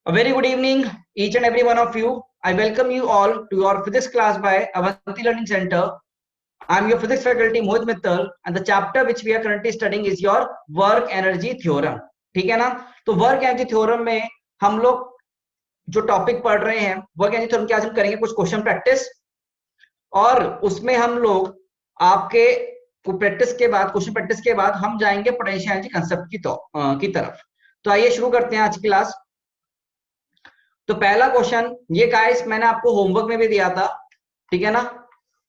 A very good evening, each and every one of you. I welcome you all to your physics class by Avanti Learning Center. I am your physics faculty Mohit Mittal, and the chapter which we are currently studying is your work energy theorem. ठीक है ना? तो work energy theorem में हम लोग जो topic पढ़ रहे हैं वर्क एनर्जी थ्योरम के आज हम करेंगे कुछ क्वेश्चन प्रैक्टिस, और उसमें हम लोग आपके प्रैक्टिस के बाद क्वेश्चन प्रैक्टिस के बाद हम जाएंगे पोटेंशियल एनर्जी कंसेप्ट की तरफ। तो आइए शुरू करते हैं आज की क्लास। तो पहला क्वेश्चन ये गाइस मैंने आपको होमवर्क में भी दिया था, ठीक है ना?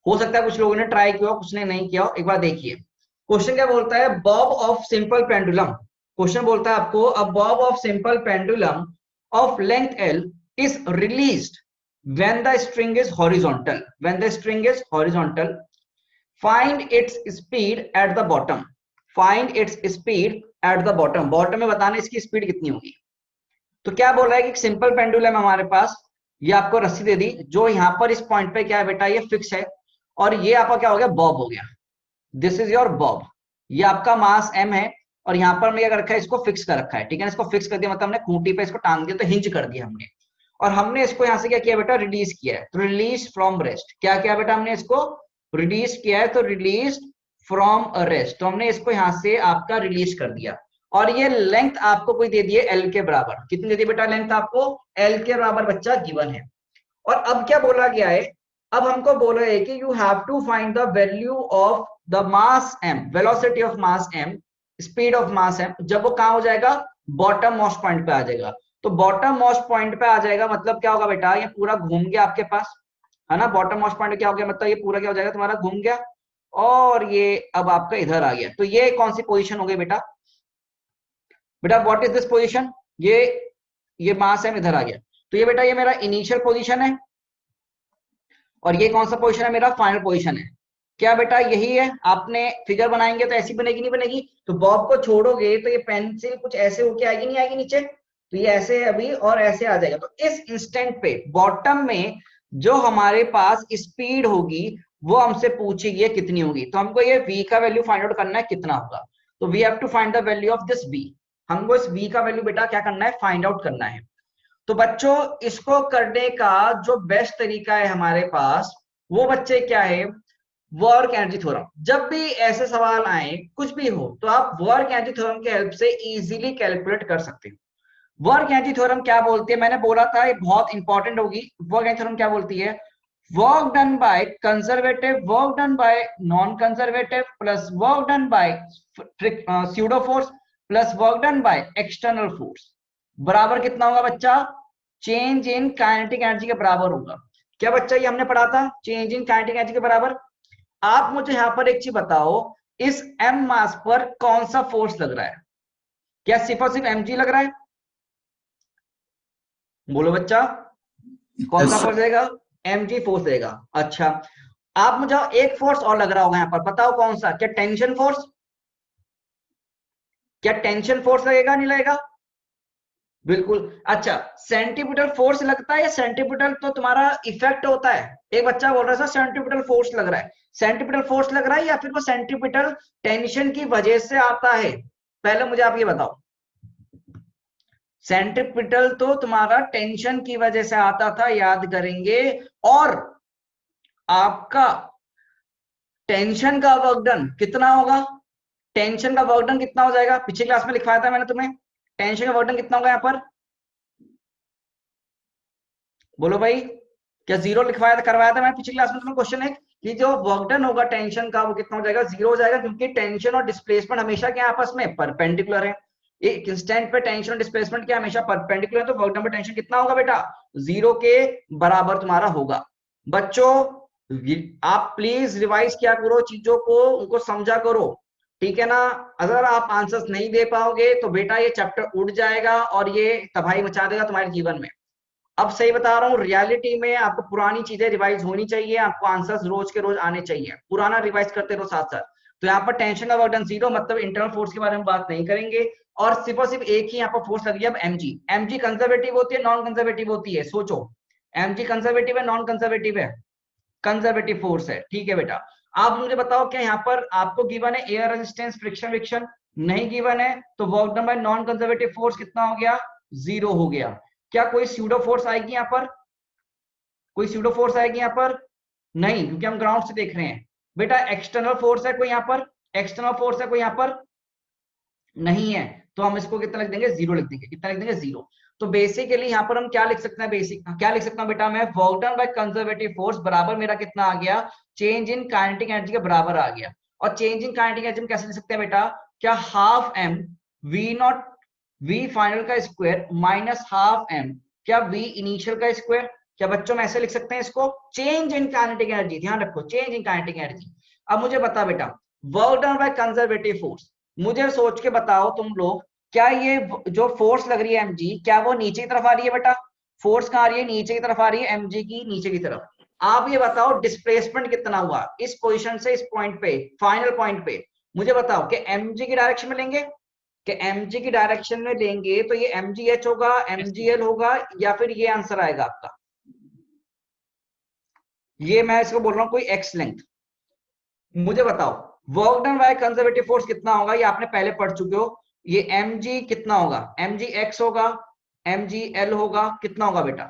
हो सकता है कुछ लोगों ने ट्राई किया, कुछ ने नहीं किया। एक बार देखिए क्वेश्चन क्या बोलता है। Bob of simple pendulum, question बोलता है आपको a bob of simple pendulum of length L is released when the string is horizontal, when the string is horizontal, find its speed at the bottom, find its speed at the bottom. Bottom में बताना इसकी speed कितनी होगी। तो क्या बोल रहा है कि सिंपल पेंडुलम हमारे पास, ये आपको रस्सी दे दी जो यहाँ पर इस पॉइंट पे क्या है बेटा, ये फिक्स है, और ये आपका क्या हो गया, बॉब हो गया। This is your Bob. ये आपका मास m है, और यहाँ पर हमने क्या कर रखा है, इसको फिक्स कर रखा है, ठीक है ना? इसको फिक्स कर दिया मतलब हमने खूंटी पे इसको टांग दिया, तो हिंज कर दिया हमने। और हमने इसको यहाँ से क्या किया बेटा, रिलीज किया है। तो रिलीज फ्रॉम रेस्ट, क्या किया बेटा, हमने इसको रिलीज किया है। तो रिलीज फ्रॉम रेस्ट, तो हमने इसको यहाँ से आपका रिलीज कर दिया। और ये लेंथ आपको कोई दे दी है एल के बराबर। कितनी दे दी बेटा लेंथ आपको? एल के बराबर बच्चा गिवन है। और अब क्या बोला गया है, अब हमको बोला है कि you have to find the value of the mass M, velocity of mass M, speed of mass M, जब वो कहां हो जाएगा, बॉटम मोस्ट पॉइंट पे आ जाएगा। तो बॉटम मोस्ट पॉइंट पे आ जाएगा मतलब क्या होगा बेटा, ये पूरा घूम गया आपके पास, है ना? बॉटम मोस्ट पॉइंट क्या हो गया, मतलब ये पूरा क्या हो जाएगा तुम्हारा, घूम गया, और ये अब आपका इधर आ गया। तो ये कौन सी पोजिशन हो गई बेटा, बेटा व्हाट इज दिस पोजीशन, ये मास है, इधर आ गया। तो ये बेटा ये मेरा इनिशियल पोजीशन है, और ये कौन सा पोजीशन है, मेरा फाइनल पोजीशन है। क्या बेटा यही है? आपने फिगर बनाएंगे तो ऐसी बनेगी, नहीं बनेगी? तो बॉब को छोड़ोगे तो ये पेंसिल कुछ ऐसे होके आएगी, नहीं आएगी नीचे? तो ये ऐसे अभी और ऐसे आ जाएगा। तो इस इंस्टेंट पे बॉटम में जो हमारे पास स्पीड होगी वो हमसे पूछेगी कितनी होगी। तो हमको ये v का वैल्यू फाइंड आउट करना है कितना होगा। तो we have to find the value of this v। हमको इस v का वैल्यू बेटा क्या करना है, फाइंड आउट करना है। तो बच्चों इसको करने का जो बेस्ट तरीका है हमारे पास, वो बच्चे क्या है, वर्क एनर्जी थ्योरम। जब भी ऐसे सवाल आए कुछ भी हो तो आप वर्क एनर्जी थ्योरम के हेल्प से इजीली कैलकुलेट कर सकते हो। वर्क एनर्जी थ्योरम क्या बोलती है, मैंने बोला था ये बहुत इंपॉर्टेंट होगी। वर्क एनर्जी थ्योरम क्या बोलती है, work done by conservative, work done by non conservative, plus work done bye pseudo force, plus work done by external force, बराबर कितना होगा बच्चा, चेंज इन काइनेटिक एनर्जी के बराबर होगा। क्या बच्चा ये हमने पढ़ा था, चेंज इन काइनेटिक एनर्जी के बराबर। आप मुझे यहां पर एक चीज बताओ, इस m मास पर कौन सा फोर्स लग रहा है? क्या सिर्फ और सिर्फ mg लग रहा है? बोलो बच्चा, कौन सा फोर्स देगा, mg फोर्स देगा। अच्छा, आप मुझे एक फोर्स और लग रहा होगा यहां पर, बताओ कौन सा, क्या टेंशन फोर्स? क्या टेंशन फोर्स लगेगा, नहीं लगेगा? बिल्कुल। अच्छा, सेंटीपिटल फोर्स लगता है या सेंटीपिटल तो तुम्हारा इफेक्ट होता है? एक बच्चा बोल रहा था सेंटीपिटल फोर्स लग रहा है। सेंटीपिटल फोर्स लग रहा है या फिर वो सेंटीपिटल टेंशन की वजह से आता है? पहले मुझे आप ये बताओ। सेंटीपिटल तो तुम्हारा टेंशन की वजह से आता था, याद करेंगे। और आपका टेंशन का वर्क डन कितना होगा, टेंशन का वर्क डन कितना हो जाएगा, पिछली क्लास में लिखवाया था मैंने तुम्हें, टेंशन का वर्क डन कितना होगा यहाँ पर, बोलो भाई। क्या जीरो लिखवाया था, करवाया था मैंने पिछली क्लास में तुम्हें क्वेश्चन है कि जो वर्क डन होगा टेंशन का वो कितना हो जाएगा, जीरो हो जाएगा, क्योंकि टेंशन और डिस्प्लेसमेंट हमेशा क्या आपस में परपेंडिकुलर है। एक इंस्टेंट पे टेंशन और डिस्प्लेसमेंट क्या हमेशा परपेंडिकुलर है, तो वर्क डन पे टेंशन कितना होगा बेटा, जीरो के बराबर तुम्हारा होगा। बच्चों आप प्लीज रिवाइज किया करो चीजों को, उनको समझा करो, ठीक है ना? अगर आप आंसर्स नहीं दे पाओगे तो बेटा ये चैप्टर उड़ जाएगा और ये तबाही मचा देगा तुम्हारे जीवन में। अब सही बता रहा हूँ, रियलिटी में आपको पुरानी चीजें रिवाइज होनी चाहिए, आपको आंसर्स रोज के रोज आने चाहिए, पुराना रिवाइज करते रहो साथ साथ। तो यहाँ पर टेंशन का वर्क डन जीरो, मतलब इंटरनल फोर्स के बारे में बात नहीं करेंगे, और सिर्फ एक ही यहाँ पर फोर्स लगी है, एमजी। एमजी कंजर्वेटिव होती है, नॉन कंजर्वेटिव होती है, सोचो। एमजी कंजर्वेटिव है, नॉन कंजर्वेटिव है? कंजर्वेटिव फोर्स है, ठीक है बेटा। आप मुझे बताओ क्या यहाँ पर आपको गिवन है एयर रेजिस्टेंस, फ्रिक्शन विक्शन? नहीं गिवन है, तो work done by non conservative force कितना हो गया, जीरो हो गया। क्या कोई स्यूडो फोर्स आएगी यहाँ पर? कोई स्यूडो फोर्स आएगी यहाँ पर? नहीं, क्योंकि हम ग्राउंड से देख रहे हैं। बेटा एक्सटर्नल फोर्स है कोई यहाँ पर? एक्सटर्नल फोर्स है कोई यहाँ पर? नहीं है। तो हम इसको कितना लिख देंगे? जीरो लिख देंगे। कितना लिख देंगे? जीरो। तो बेसिकली यहाँ पर हम क्या लिख सकते हैं? बेसिक क्या लिख सकता हूँ बेटा मैं? Work done by conservative force बराबर मेरा कितना आ गया? चेंज इन काइनेटिक एनर्जी के बराबर आ गया। और चेंज इन काइनेटिक एनर्जी हम कैसे लिख सकते हैं बेटा? क्या half M we naught V final का स्क्वायर माइनस हाफ एम क्या वी इनिशियल का स्क्वायर? क्या बच्चों में ऐसे लिख सकते हैं इसको? चेंज इन काइनेटिक एनर्जी, ध्यान रखो, चेंज इन काइनेटिक एनर्जी। अब मुझे बता बेटा, work done by conservative force, मुझे सोच के बताओ तुम लोग, क्या ये जो फोर्स लग रही है mg, क्या वो नीचे की तरफ आ रही है बेटा? फोर्स कहां आ रही है? नीचे की तरफ आ रही है mg की, नीचे की तरफ। आप ये बताओ डिस्प्लेसमेंट कितना हुआ इस पोजीशन से इस पॉइंट पे, फाइनल पॉइंट पे? मुझे बताओ कि mg की डायरेक्शन में लेंगे, कि mg की डायरेक्शन में लेंगे तो ये mgh होगा, mgl होगा, या फिर ये आंसर आएगा आपका? ये मैं इसको बोल रहा हूं कोई एक्स लेंथ। मुझे बताओ work done by conservative force कितना होगा? ये आपने पहले पढ़ चुके हो। ये mg कितना होगा? mg x होगा, mg l होगा, कितना होगा बेटा?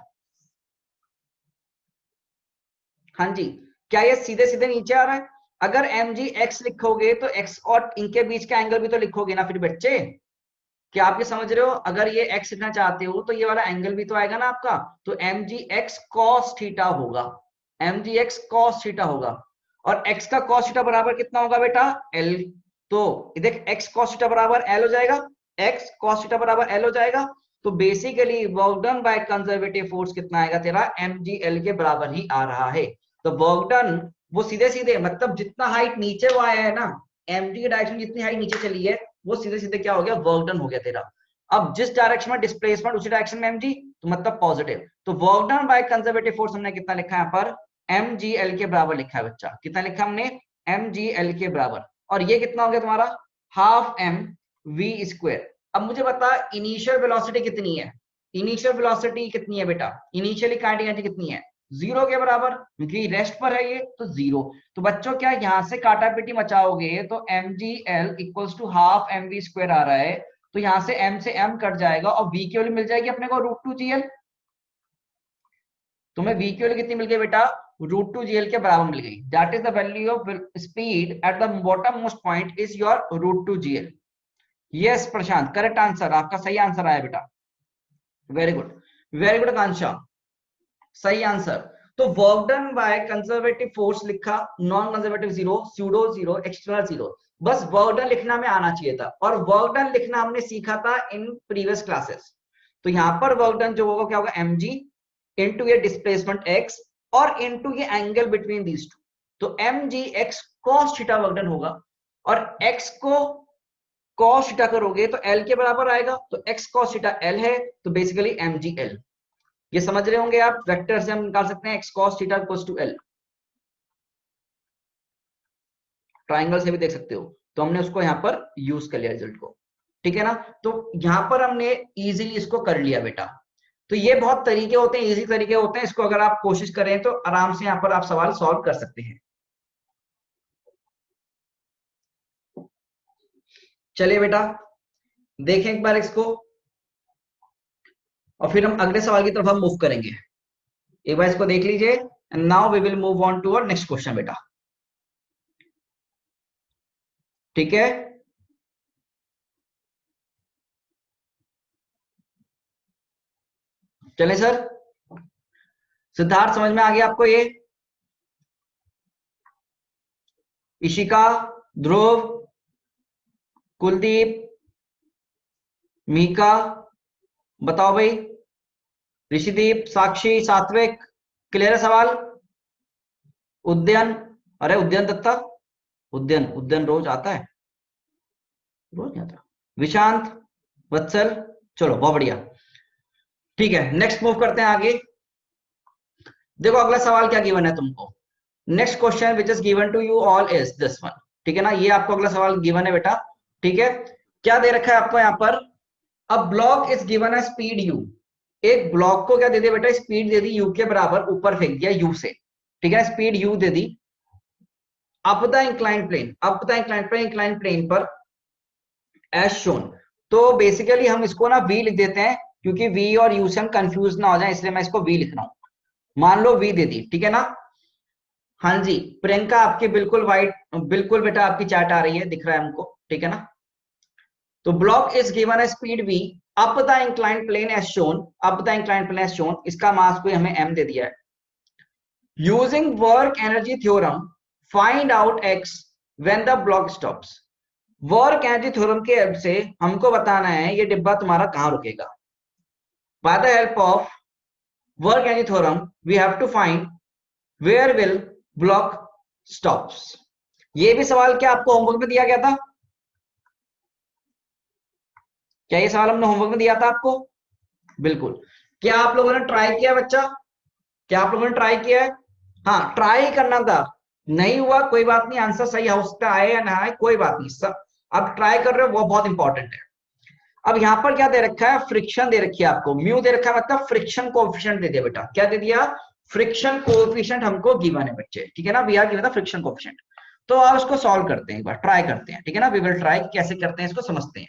हाँ जी, क्या ये सीधे सीधे नीचे आ रहा है? अगर mg x लिखोगे तो x और इनके बीच का एंगल भी तो लिखोगे ना फिर बच्चे। क्या आप ये समझ रहे हो? अगर ये x लिखना चाहते हो तो ये वाला एंगल भी तो आएगा ना आपका। तो mg x cos थीटा होगा, mg x cos थीटा होगा। और x का cos थीटा बराबर कितना होगा बेटा? l। तो देख x cos थीटा बराबर l हो जाएगा, x cos थीटा बराबर l हो जाएगा। तो basically work done by conservative force कितना आएगा तेरा? mgl के बराबर ही आ रहा है। तो वर्क डन वो सीधे सीधे मतलब जितना हाइट नीचे वो आया है ना, mg की डायरेक्शन जितनी हाइट नीचे चली है वो सीधे सीधे क्या हो गया? वर्क डन हो गया तेरा। अब जिस डायरेक्शन में डिस्प्लेसमेंट उसी डायरेक्शन में mg, तो मतलब पॉजिटिव। तो work done by conservative force हमने कितना लिखा है यहाँ पर? mgl के बराबर लिखा है बच्चा। कितना लिखा हमने? mgl के बराबर। और ये कितना हो गया तुम्हारा? Half M we square. अब मुझे बता इनिशियल वेलोसिटी कितनी है? इनिशियल वेलोसिटी कितनी है बेटा? इनिशियली काइनेटिक एनर्जी कितनी है? जीरो के बराबर, क्योंकि रेस्ट पर है ये, तो जीरो। तो बच्चों क्या यहां से काटापीटी मचाओगे तो mgl equals to half M we square आ रहा है। तो यहां से m से m कट जाएगा और v की वैल्यू मिल जाएगी अपने को √2gl। तुम्हें v की वैल्यू कितनी मिल गई बेटा? √2gl के बराबर मिल गई। That is the value of speed at the bottom most point is your √2gl। Yes Prashant, correct answer, आपका सही आंसर आया बेटा। Very good, very good Akanksha, सही आंसर। तो work done by conservative force लिखा, non conservative zero, pseudo zero, external zero. बस work done लिखना में आना चाहिए था, और वर्क डन लिखना हमने सीखा था इन प्रीवियस क्लासेस। तो यहां पर वर्क डन जो होगा क्या होगा? mg इनटू ये डिस्प्लेसमेंट x और इनटू ये एंगल बिटवीन दीज टू। तो mg x cos theta work done होगा, और x को cos थीटा करोगे तो l के बराबर आएगा। तो x cos थीटा l है, तो बेसिकली mgl। ये समझ रहे होंगे आप, वेक्टर से हम निकाल सकते हैं x cos theta equals to l। Triangle से भी देख सकते हो, तो हमने उसको यहाँ पर यूज कर लिया रिजल्ट को, ठीक है ना। तो यहाँ पर हमने इजीली इसको कर लिया बेटा। तो ये बहुत तरीके होते हैं, इजी तरीके होते हैं, इसको अगर आप कोशिश करें तो आराम से यहाँ पर आप सवाल सॉल्व कर सकते हैं। चलिए बेटा देखें एक बार इसको, और फिर हम अगले सवाल की तरफ हम मूव करेंगे। एक बार इसको देख लीजिए, and now we will move on to our next question बेटा, ठीक है। चले सर, सिद्धार्थ समझ में आ गया आपको ये? इशिका, ध्रुव, कुलदीप, मीका, बताओ भाई, ऋषिदीप, साक्षी, सात्विक, क्लियर है सवाल? उद्यन, अरे उद्यन दत्ता, उद्यन उद्यन रोज आता है? रोज नहीं आता। विशांत, वत्सल, चलो बहुत बढ़िया, ठीक है। नेक्स्ट मूव करते हैं आगे। देखो अगला सवाल क्या गिवन है तुमको। Next question which is given to you all is this one, ठीक है ना। ये आपको अगला सवाल गिवन है बेटा, ठीक है। क्या दे रखा है आपको यहाँ पर? अब ब्लॉक इज गिवन है स्पीड u। एक ब्लॉक को क्या दे दिया बेटा? स्पीड दे दी u के बराबर, ऊपर फेंक दिया u से, ठीक है। स्पीड u दे दी। Up the incline plane, up the incline plane पर एज शोन। तो बेसिकली हम इसको ना v लिख देते हैं, क्योंकि v और u से हम कंफ्यूज ना हो जाए, इसलिए मैं इसको v लिख रहा हूं। मान लो v दे दी, ठीक है ना। हाँ जी प्रियंका, आपकी बिल्कुल वाइट, बिल्कुल बेटा आपकी चैट आ रही है, दिख रहा है हमको, ठीक है ना। तो block is given a speed v up the inclined plane as shown, up the inclined plane as shown, इसका मास कोई हमें m दे दिया है। Using work energy theorem find out x when the block stops. Work energy theorem के help से हमको बताना है ये डिब्बा तुम्हारा कहां रुकेगा। By the help of work energy theorem we have to find where will block stops. ये भी सवाल क्या आपको होमवर्क में दिया गया था? क्या ये सवाल हमने होमवर्क में दिया था आपको? बिल्कुल। क्या आप लोगों ने ट्राई किया बच्चा? क्या आप लोगों ने ट्राई किया है? हाँ ट्राई करना था, नहीं हुआ कोई बात नहीं, आंसर सही हो सकता है या ना आए कोई बात नहीं, सब अब ट्राई कर रहे हो वो बहुत इंपॉर्टेंट है। अब यहां पर क्या दे रखा है? फ्रिक्शन दे रखी है आपको, म्यू दे रखा है, मतलब फ्रिक्शन कोएफिशिएंट दे दिया बेटा। क्या दे दिया? फ्रिक्शन कोएफिशिएंट हमको गिवन है बच्चे, ठीक है ना, we are given the friction coefficient. तो आप इसको सॉल्व करते हैं, एक बार ट्राई करते हैं, ठीक है ना, वी विल ट्राई कैसे करते हैं इसको समझते हैं।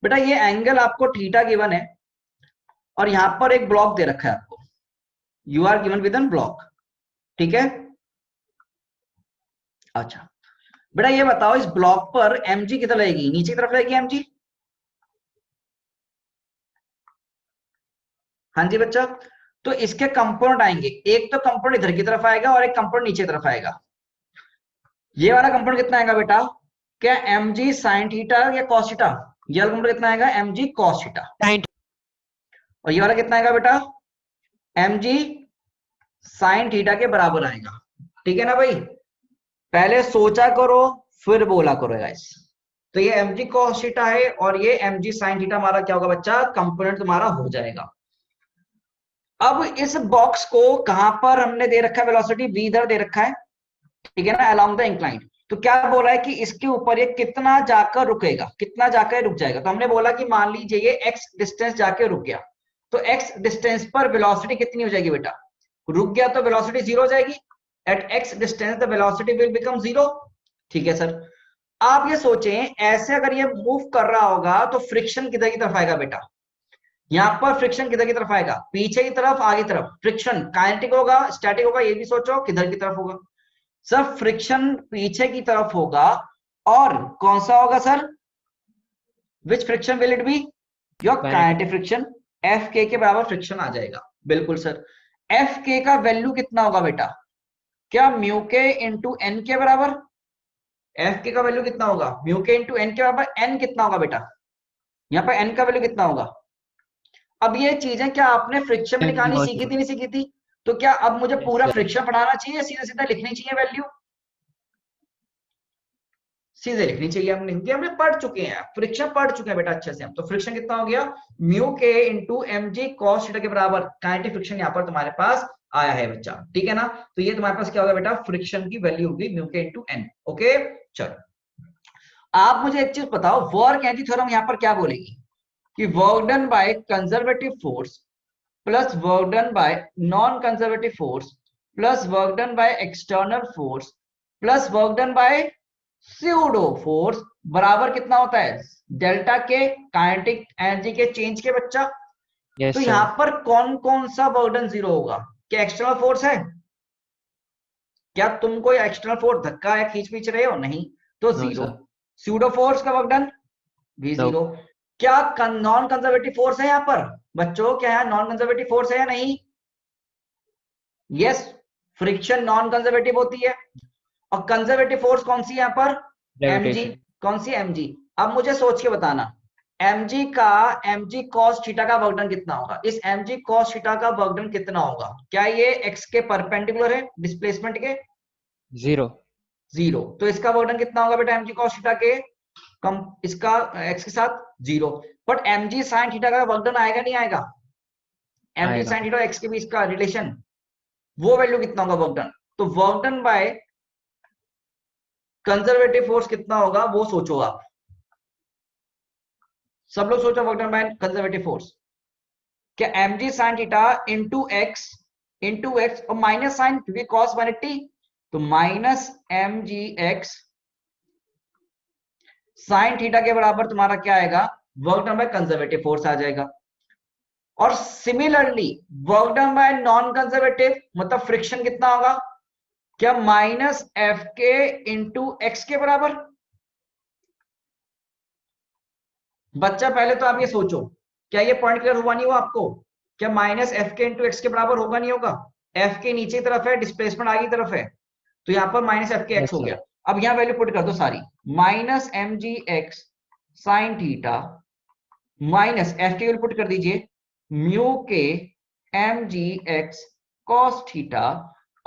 बेटा ये एंगल आपको थीटा गिवन है और यहां पर एक ब्लॉक दे रखा है आपको, you are given with an block, ठीक है। अच्छा बेटा ये बताओ इस ब्लॉक पर mg किधर रहेगी? नीचे की तरफ रहेगी mg? हाँ जी बच्चा। तो इसके कंपोनेंट आएंगे, एक तो कंपोनेंट इधर की तरफ आएगा और एक कंपोनेंट नीचे की तरफ आएगा। ये वाला कंपोनेंट कितना आएगा बेटा? क्या mg sin थीटा या cos थीटा? ये वाला कंपोनेंट कितना आएगा? mg cos theta. और ये वाला कितना आएगा बेटा? mg sin थीटा के बराबर आएगा, ठीक है ना भाई। पहले सोचा करो फिर बोला करो गाइस। तो ये mg cos थीटा है और ये mg sin थीटा हमारा क्या होगा बच्चा? कंपोनेंट तुम्हारा हो जाएगा। अब इस बॉक्स को कहां पर हमने दे रखा है? वेलोसिटी v इधर दे रखा है, ठीक है ना, अलोंग द इंक्लाइंड। तो क्या बोला है कि इसके ऊपर ये कितना जाकर रुकेगा, कितना जाकर रुक जाएगा? तो हमने बोला कि मान लीजिए ये x डिस्टेंस जाके रुक गया, तो x डिस्टेंस पर वेलोसिटी कितनी हो जाएगी बेटा? रुक गया तो वेलोसिटी जीरो हो जाएगी। At x distance the velocity will become zero, ठीक है सर। आप ये सोचें ऐसे अगर ये मूव कर रहा होगा तो फ्रिक्शन किधर की तरफ आएगा बेटा? यहां पर फ्रिक्शन किधर की तरफ आएगा? पीछे की तरफ, आगे की तरफ। फ्रिक्शन काइनेटिक होगा स्टैटिक होगा, ये भी सोचो किधर की तरफ होगा। सर फ्रिक्शन पीछे की तरफ होगा, और कौन सा होगा sir? Which friction will it be? Your kinetic friction. F के बराबर फ्रिक्शन आ जाएगा, बिल्कुल सर। एफ के का वैल्यू कितना होगा बेटा? क्या म्यू के इंटू एन के बराबर? एफ के का वैल्यू कितना होगा? म्यू के इंटू एन के बराबर। एन कितना होगा बेटा? यहाँ पर एन का वैल्यू कितना होगा? अब ये चीजें क्या आपने फ्रिक्शन में निकालनी सीखी थी, नहीं सीखी थी? तो क्या अब मुझे पूरा फ्रिक्शन पढ़ाना चाहिए, सीधा सीधा लिखनी चाहिए वैल्यू? सीधे लिखनी चाहिए हमने, क्योंकि हमने पढ़ चुके हैं, फ्रिक्शन पढ़ चुके हैं बेटा अच्छे से हम। तो फ्रिक्शन कितना हो गया? म्यू के into M G cos theta के बराबर। काइनेटिक फ्रिक्शन यहाँ पर तुम्हारे पास आया है बच्चा, ठीक है ना। तो ये तुम्हारे पास क्या होगा बेटा? फ्रिक्शन की वैल्यू होगी म्यू के इंटू एन। ओके चलो, आप मुझे एक चीज बताओ, वर्क एनर्जी थ्योरम यहाँ पर क्या बोलेगी कि work done by conservative force plus work done by non conservative force plus work done by external force plus work done bye pseudo force बराबर कितना होता है? डेल्टा के काइनेटिक एनर्जी के चेंज के बच्चा। तो यहां पर कौन कौन सा वर्क डन जीरो होगा? क्या एक्सटर्नल फोर्स है? क्या तुम कोई एक्सटर्नल फोर्स धक्का या खींच पीछ रहे हो? नहीं, तो जीरो। स्यूडो फोर्स का वर्क डन भी जीरो। क्या नॉन कंजर्वेटिव फोर्स है यहाँ पर बच्चों? क्या यहाँ नॉन कंजर्वेटिव फोर्स है या नहीं? यस, फ्रिक्शन नॉन कंजर्वेटिव होती है। और कंजर्वेटिव फोर्स कौन सी है यहाँ पर? mg। कौन सी? mg। अब मुझे सोच के बताना, mg का mg cos थीटा का वर्क डन कितना होगा? इस mg cos थीटा का वर्क डन कितना होगा? क्या ये x के परपेंडिकुलर है डिस्प्लेसमेंट के? जीरो। जीरो। तो इसका वर्क डन कितना होगा बेटा mg cos थीटा के कम इसका x के साथ? Zero. But mg sin theta का वर्क डन आएगा नहीं आएगा? mg sin थीटा x के बीच का रिलेशन, वो वैल्यू कितना होगा वर्क डन? तो work done by conservative force कितना होगा वो सोचो आप, सब लोग सोचो। Work done by conservative force क्या? mg sin theta into X और माइनस साइन क्योंकि cos 180, तो minus mg x sine theta के बराबर तुम्हारा क्या आएगा, work done by conservative force आ जाएगा। और similarly work done by non conservative मतलब फ्रिक्शन कितना होगा, क्या माइनस एफ के इंटू एक्स के बराबर। बच्चा पहले तो आप ये सोचो, क्या ये पॉइंट क्लियर हुआ नहीं हुआ आपको, क्या माइनस एफ के इंटू एक्स के बराबर होगा नहीं होगा, एफ के नीचे की तरफ है, डिस्प्लेसमेंट आगे की तरफ है, तो यहाँ पर माइनस एफ के एक्स हो गया। अब यहाँ वैल्यू पुट कर दो सारी, minus M G X sine theta minus F के वैल्यू पुट कर दीजिए म्यू के M G x cos theta.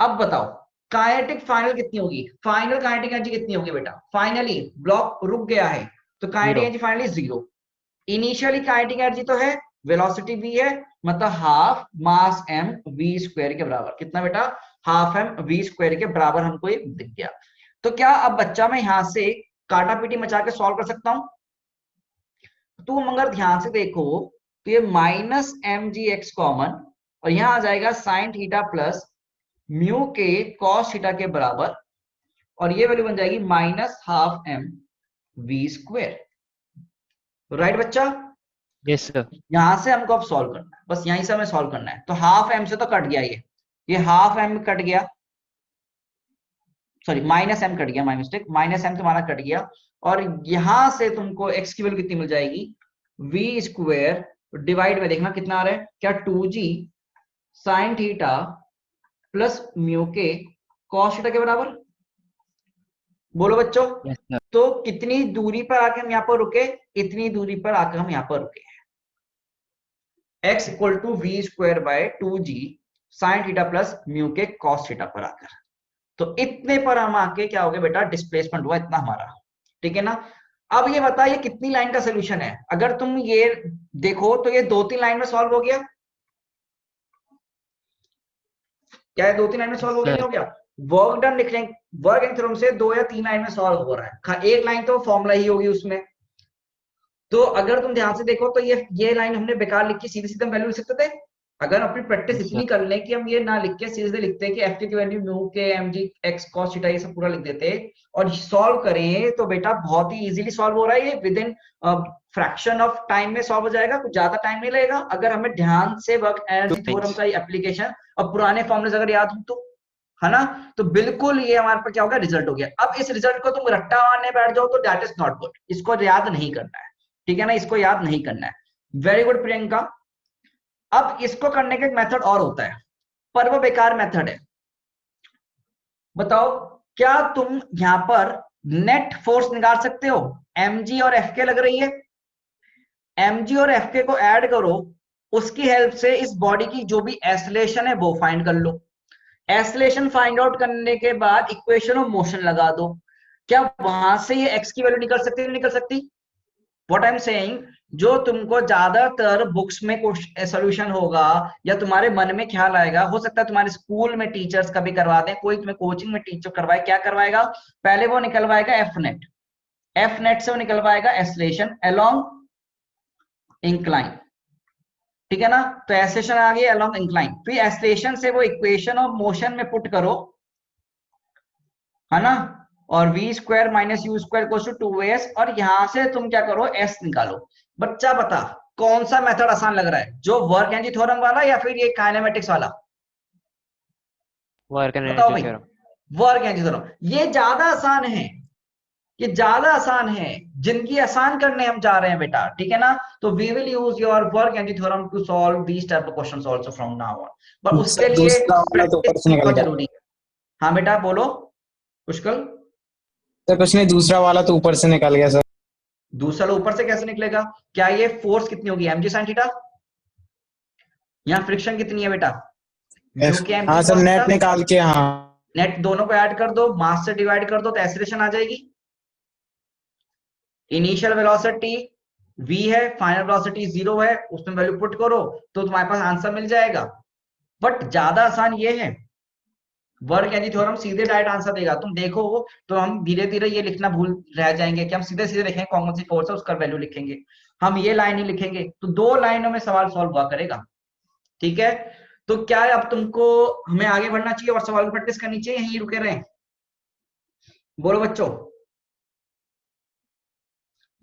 अब बताओ काइनेटिक फाइनल कितनी होगी, फाइनल काइनेटिक एनर्जी कितनी होगी बेटा, फाइनली ब्लॉक रुक गया है तो kinetic energy finally zero. Initially kinetic energy तो है, वेलोसिटी v है, मतलब हाफ मास m v स्क्वायर के बराबर, कितना बेटा, हाफ m v स्क्वायर के बराबर हमको ये दिख गया। तो क्या अब बच्चा मैं यहां से काटा पीटी मचा के सॉल्व कर सकता हूं, तुम अगर ध्यान से देखो तो ये minus M G x common और यहां आ जाएगा साइन थीटा प्लस म्यू के कॉस थीटा के बराबर, और ये वैल्यू बन जाएगी minus half m v square. Right बच्चा, यस सर। यहां से हमको अब सॉल्व करना है, बस यहीं से हमें सॉल्व करना है। तो हाफ एम से तो कट गया, ये हाफ एम कट गया, सॉरी माइनस एम कट गया, माई मिस्टेक, माइनस एम तुम्हारा कट गया। और यहां से तुमको एक्स की वैल्यू कितनी मिल जाएगी, वी स्क्वायर डिवाइड में देखना कितना आ रहा है, क्या 2g sine theta plus mu के कॉस थीटा के बराबर। बोलो बच्चों, यस सर। तो कितनी दूरी पर आके हम यहाँ पर रुके, इतनी दूरी पर आकर हम यहाँ पर रुके, x equal to v square by 2g sine theta plus mu के कॉस थीटा पर आकर। तो इतने पर हम आके क्या हो गया बेटा, डिस्प्लेसमेंट हुआ इतना हमारा, ठीक है ना। अब ये बता ये कितनी लाइन का सोल्यूशन है, अगर तुम ये देखो तो ये 2-3 लाइन में सॉल्व हो गया, क्या है 2-3 लाइन में सॉल्व हो गया, नहीं हो गया। वर्क डन लिख लेंगे, वर्क इन थ्योरम से 2 या 3 लाइन में सॉल्व हो रहा है, एक लाइन तो फॉर्मूला ही होगी उसमें। तो अगर तुम ध्यान से देखो तो ये लाइन हमने बेकार लिखी, सीधे सीधे वैल्यू लिख सकते थे, अगर अपनी प्रैक्टिस इतनी कर लें कि हम ये ना लिख के सीधे लिखते कि एफ की वैल्यू म्यू के M G x cos theta ये सब पूरा लिख देते और सॉल्व करें, तो बेटा बहुत ही इजीली सॉल्व हो रहा है, ये with in fraction of time में सॉल्व हो जाएगा, कुछ ज्यादा टाइम नहीं लगेगा अगर हमें ध्यान से वर्क एनर्जी थ्योरम का एप्लीकेशन और पुराने फॉर्मूले अगर याद हो तो, है ना। तो बिल्कुल ये हमारे पर क्या होगा, रिजल्ट हो गया। अब इस रिजल्ट को तुम रट्टा मारने बैठ जाओ तो दैट इज नॉट गुड, इसको याद नहीं करना है, ठीक है ना, इसको याद नहीं करना है। Very good Priyanka. अब इसको करने का एक मेथड और होता है, पर वो बेकार मेथड है। बताओ क्या तुम यहां पर नेट फोर्स निकाल सकते हो, mg और fk लग रही है, mg और fk को ऐड करो, उसकी हेल्प से इस बॉडी की जो भी एक्सेलरेशन है वो फाइंड कर लो। एक्सेलरेशन फाइंड आउट करने के बाद इक्वेशन ऑफ मोशन लगा दो, क्या वहां से ये x की वैल्यू निकल सकती है, नहीं निकल सकती। व्हाट आई एम सेइंग, जो तुमको ज्यादातर बुक्स में सॉल्यूशन होगा या तुम्हारे मन में ख्याल आएगा, हो सकता है तुम्हारे स्कूल में टीचर्स कभी करवा दें, कोई तुम्हें कोचिंग में टीचर करवाए, क्या करवाएगा, पहले वो निकलवाएगा एफ नेट, एफ नेट से वो निकलवाएगा एक्सेलरेशन अलोंग इंक्लाइन, ठीक है ना। तो एक्सेलरेशन आ गई अलोंग इंक्लाइन, फिर एक्सेलरेशन से वो इक्वेशन ऑफ मोशन में पुट करो, है ना, और v square minus u square equals to 2s, और यहां से तुम क्या करो, s निकालो। बच्चा बता कौन सा मेथड आसान लग रहा है, जो वर्क एनर्जी थ्योरम वाला या फिर ये काइनेमेटिक्स वाला, वर्क बताओ एनर्जी भाई। थ्योरम। वर्क एनर्जी थ्योरम ये ज्यादा आसान है, ये ज्यादा आसान है, जिनकी आसान करने हम जा रहे हैं बेटा, ठीक है ना। तो we will use your work energy theorem to solve these type of questions also from now on, पर उसके सर लिए दूसरा वाला तो ऊपर से प्रैक्टिस निकल बहुत गया। जरूरी है। हाँ बेटा बोलो पुष्कल। सर कुछ नहीं, दूसरा वाला तो ऊपर से निकल गया सर। दूसरा ऊपर से कैसे निकलेगा, क्या ये फोर्स कितनी होगी, mg sin थीटा, यहाँ फ्रिक्शन कितनी है बेटा, म्यू के mg हाँ सर, cos नेट थीटा, निकाल के, हाँ नेट दोनों को ऐड कर दो, मास से डिवाइड कर दो तो एक्सेलरेशन आ जाएगी। इनिशियल वेलोसिटी v है, फाइनल वेलोसिटी 0 है, उसमें वैल्यू पुट करो तो तुम्हारे पास आंसर मिल जाएगा। बट ज्यादा आसान ये है, वर्क एनर्जी थ्योरम सीधे डायरेक्ट आंसर देगा, तुम देखो तो हम धीरे धीरे ये लिखना भूल रह जाएंगे कि हम सीधे सीधे लिखेंगे कौन सी फोर्स है उसका वैल्यू लिखेंगे, हम ये लाइन ही लिखेंगे, तो 2 लाइनों में सवाल सॉल्व हुआ करेगा, ठीक है। तो क्या है, अब तुमको हमें आगे बढ़ना चाहिए और सवाल की प्रैक्टिस करनी चाहिए, यहीं रुके रहे, बोलो बच्चों।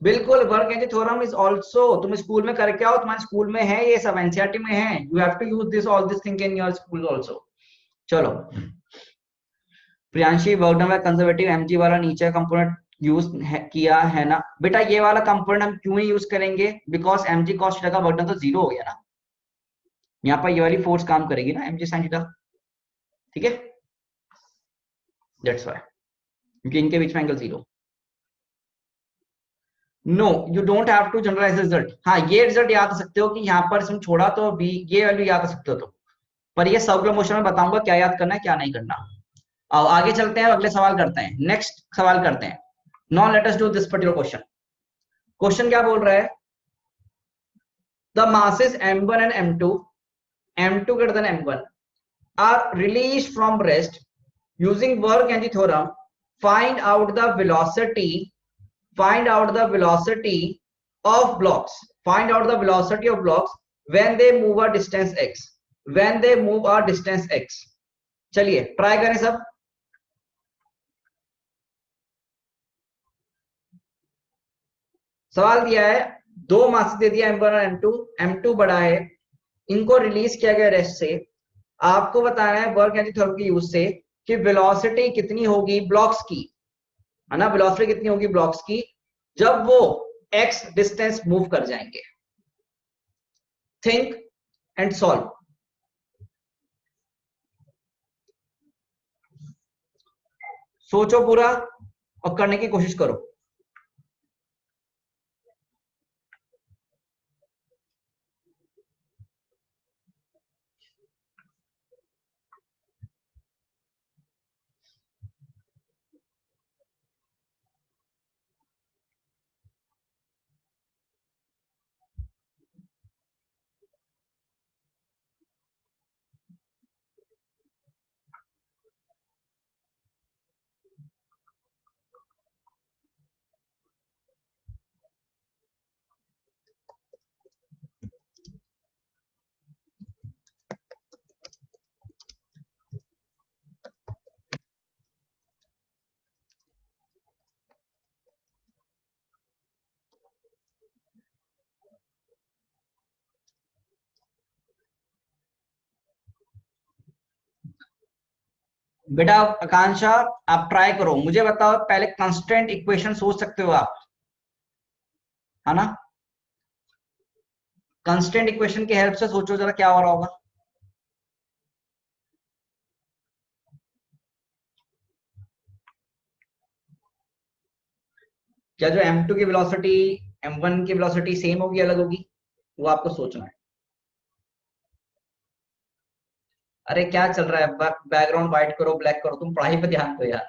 बिल्कुल, work and theorem is also, तुम स्कूल में करके आओ, तुम्हारे स्कूल में है ये सब, एनसीईआरटी में है, you have to use this all this thing in your school also. चलो, प्रियांशी वर्कड में कंजर्वेटिव एमजी वाला नीचे कंपोनेंट यूज किया है ना बेटा, ये वाला कंपोनेंट हम क्यों ही यूज करेंगे, बिकॉज एमजी कॉस थीटा का वर्क डन तो जीरो हो गया ना, यहाँ पर ये वाली फोर्स काम करेगी ना एमजी साइन थीटा, ठीक है, दैट्स व्हाई, क्योंकि इनके बीच में angle zero. No you don't have to generalize result, हाँ ये रिजल्ट याद रख सकते हो कि यहाँ पर इसमें छोड़ा तो बी, ये वैल्यू याद रख सकते हो तो, पर ये सर्कुलर मोशन में बताऊंगा क्या याद करना है क्या नहीं करना। अब आगे चलते हैं, अगले सवाल करते हैं, नेक्स्ट सवाल करते हैं। Now let us do this particular question. Question क्या बोल रहा है, the masses m1 and m2 greater than m1 are released from rest using work and the theorem, find out the velocity, find out the velocity of blocks, find out the velocity of blocks when they move a distance x, when they move a distance x। चलिए try करें सब। सवाल दिया है, दो मास दे दिया m1 और m2, m2 बड़ा है, इनको रिलीज किया गया रेस्ट से, आपको बताना है वर्क एंड थ्योरम के यूज से कि वेलोसिटी कितनी होगी ब्लॉक्स की, है ना, वेलोसिटी कितनी होगी ब्लॉक्स की जब वो x डिस्टेंस मूव कर जाएंगे। Think and solve. सोचो पूरा और करने की कोशिश करो। बेटा आकांक्षा, आप ट्राई करो, मुझे बताओ पहले कांस्टेंट इक्वेशन सोच सकते हो आप, है ना, कांस्टेंट इक्वेशन की हेल्प से सोचो जरा क्या हो रहा होगा। क्या जो m2 की वेलोसिटी m1 की वेलोसिटी सेम होगी अलग होगी, वो आपको सोचना है। अरे क्या चल रहा है, बैकग्राउंड व्हाइट करो ब्लैक करो, तुम पढ़ाई पे ध्यान दो यार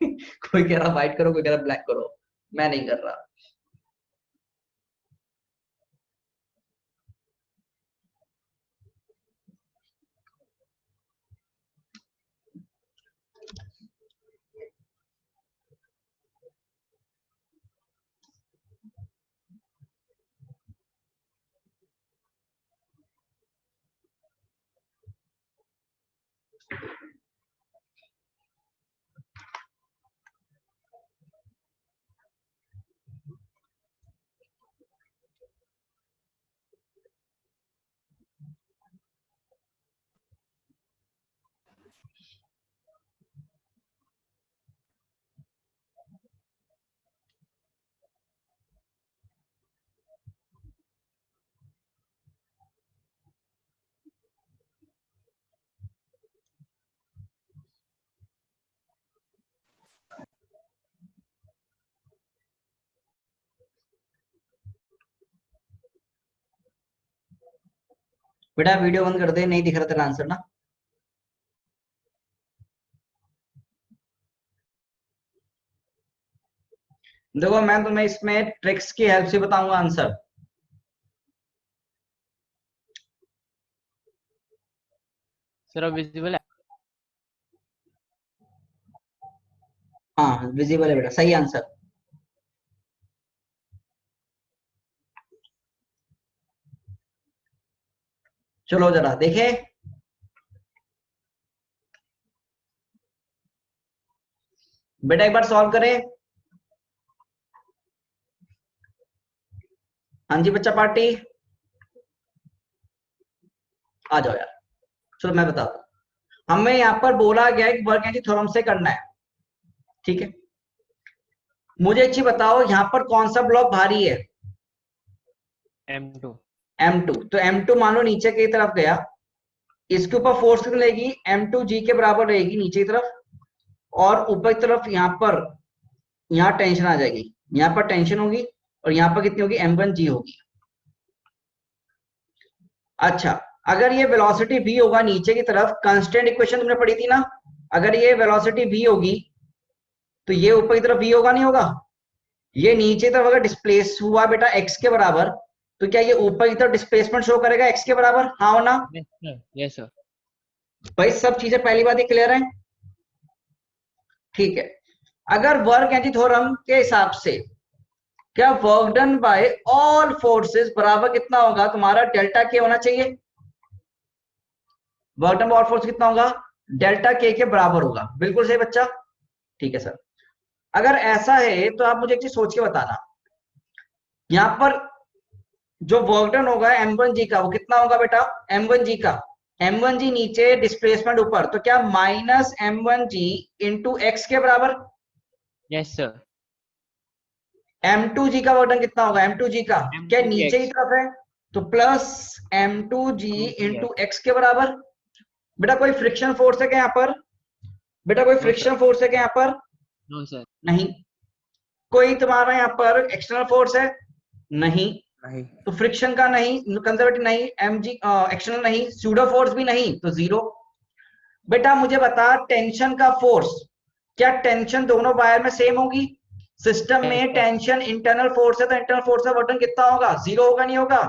कोई कह रहा व्हाइट करो, कोई कह रहा ब्लैक करो, मैं नहीं कर रहा। बेटा वीडियो बंद कर दे, नहीं दिख रहा तेरा आंसर ना। देखो मैं तुम्हें इसमें ट्रिक्स की हेल्प से बताऊंगा आंसर। सर अब विजिबल है? हाँ विजिबल है बेटा, सही आंसर। चलो जरा देखे, बेटा एक बार सॉल्व करें। हाँ जी बच्चा पार्टी, आ जाओ यार। चलो मैं बताता हूँ। हमें यहाँ पर बोला गया है कि वर्क एनर्जी थ्योरम से करना है, ठीक है। मुझे एक चीज बताओ, यहाँ पर कौन सा ब्लॉक भारी है? M2। M2। तो M2 मान लो नीचे की तरफ गया, इसके ऊपर फोर्स कितनी रहेगी? M2G के बराबर रहेगी नीचे की तरफ, और ऊपर की तरफ यहाँ पर, यहाँ टेंशन आ जाएगी, यहाँ पर टेंशन होगी, और यहाँ पर कितनी होगी? M1G होगी। अच्छा, अगर ये वेलोसिटी v होगा नीचे की तरफ, कांस्टेंट इक्वेशन तुमने पढ़ी थी ना, अगर ये वेलोसिटी v होगी तो ये ऊपर की तरफ v होगा, नहीं होगा? ये नीचे की तरफ अगर डिस्प्लेस हुआ बेटा x के बराबर, तो क्या ये ऊपर की तरफ डिस्प्लेसमेंट शो करेगा x के बराबर, हाँ और ना? Yes sir, yes sir। भाई सब चीजें पहली बात ही क्लियर है, ठीक है। अगर वर्क एनर्जी थ्योरम के हिसाब से क्या work done bye all forces बराबर कितना होगा तुम्हारा? डेल्टा के होना चाहिए। Work done bye all force कितना होगा? डेल्टा के बराबर होगा। बिल्कुल सही बच्चा, ठीक है सर। अगर ऐसा है तो आप मुझे एक चीज सोच के बताना, यहां पर जो वर्क डन होगा M1G का, वो कितना होगा बेटा? M1G का, M1G नीचे, डिस्प्लेसमेंट ऊपर, तो क्या माइनस M1G इंटू एक्स के बराबर? Yes sir। M2G का वर्क डन कितना होगा? M2G का क्या नीचे की M2X। तरफ है, तो plus M2G 2X। Into x के बराबर। बेटा कोई फ्रिक्शन फोर्स है क्या यहाँ पर? बेटा कोई No sir। फ्रिक्शन फोर्स है क्या यहाँ पर? No sir। नहीं। कोई तुम्हारा यहाँ पर एक्सटर्नल फोर्स है? नहीं। नहीं। तो फ्रिक्शन का नहीं, कंजर्वेटिव नहीं, mg एक्सटर्नल नहीं, स्यूडो फोर्स भी नहीं, तो जीरो। बेटा मुझे बता, टेंशन का फोर्स, क्या टेंशन दोनों वायर में सेम होगी? सिस्टम Yes में sir। टेंशन इंटरनल फोर्स है, तो इंटरनल फोर्स का वर्क डन कितना होगा? जीरो होगा, नहीं होगा?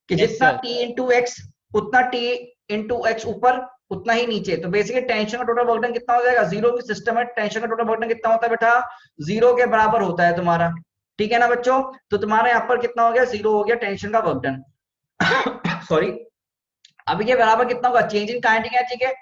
कि Yes जितना sir। T इंटू एक्स, उतना T इंटू एक्स ऊपर, उतना ही नीचे, तो बेसिकली टेंशन का टोटल वर्क डन कितना हो जाएगा? जीरो। की सिस्टम में टेंशन का टोटल वर्क डन कितना होता है बेटा? जीरो के बराबर होता है तुम्हारा, ठीक है ना बच्चों? तो तुम्हारे यहाँ पर कितना हो गया? जीरो हो गया टेंशन का वर्क डन। सॉरी, अब ये बराबर कितना होगा? चेंज इन काइनेटिक एनर्जी के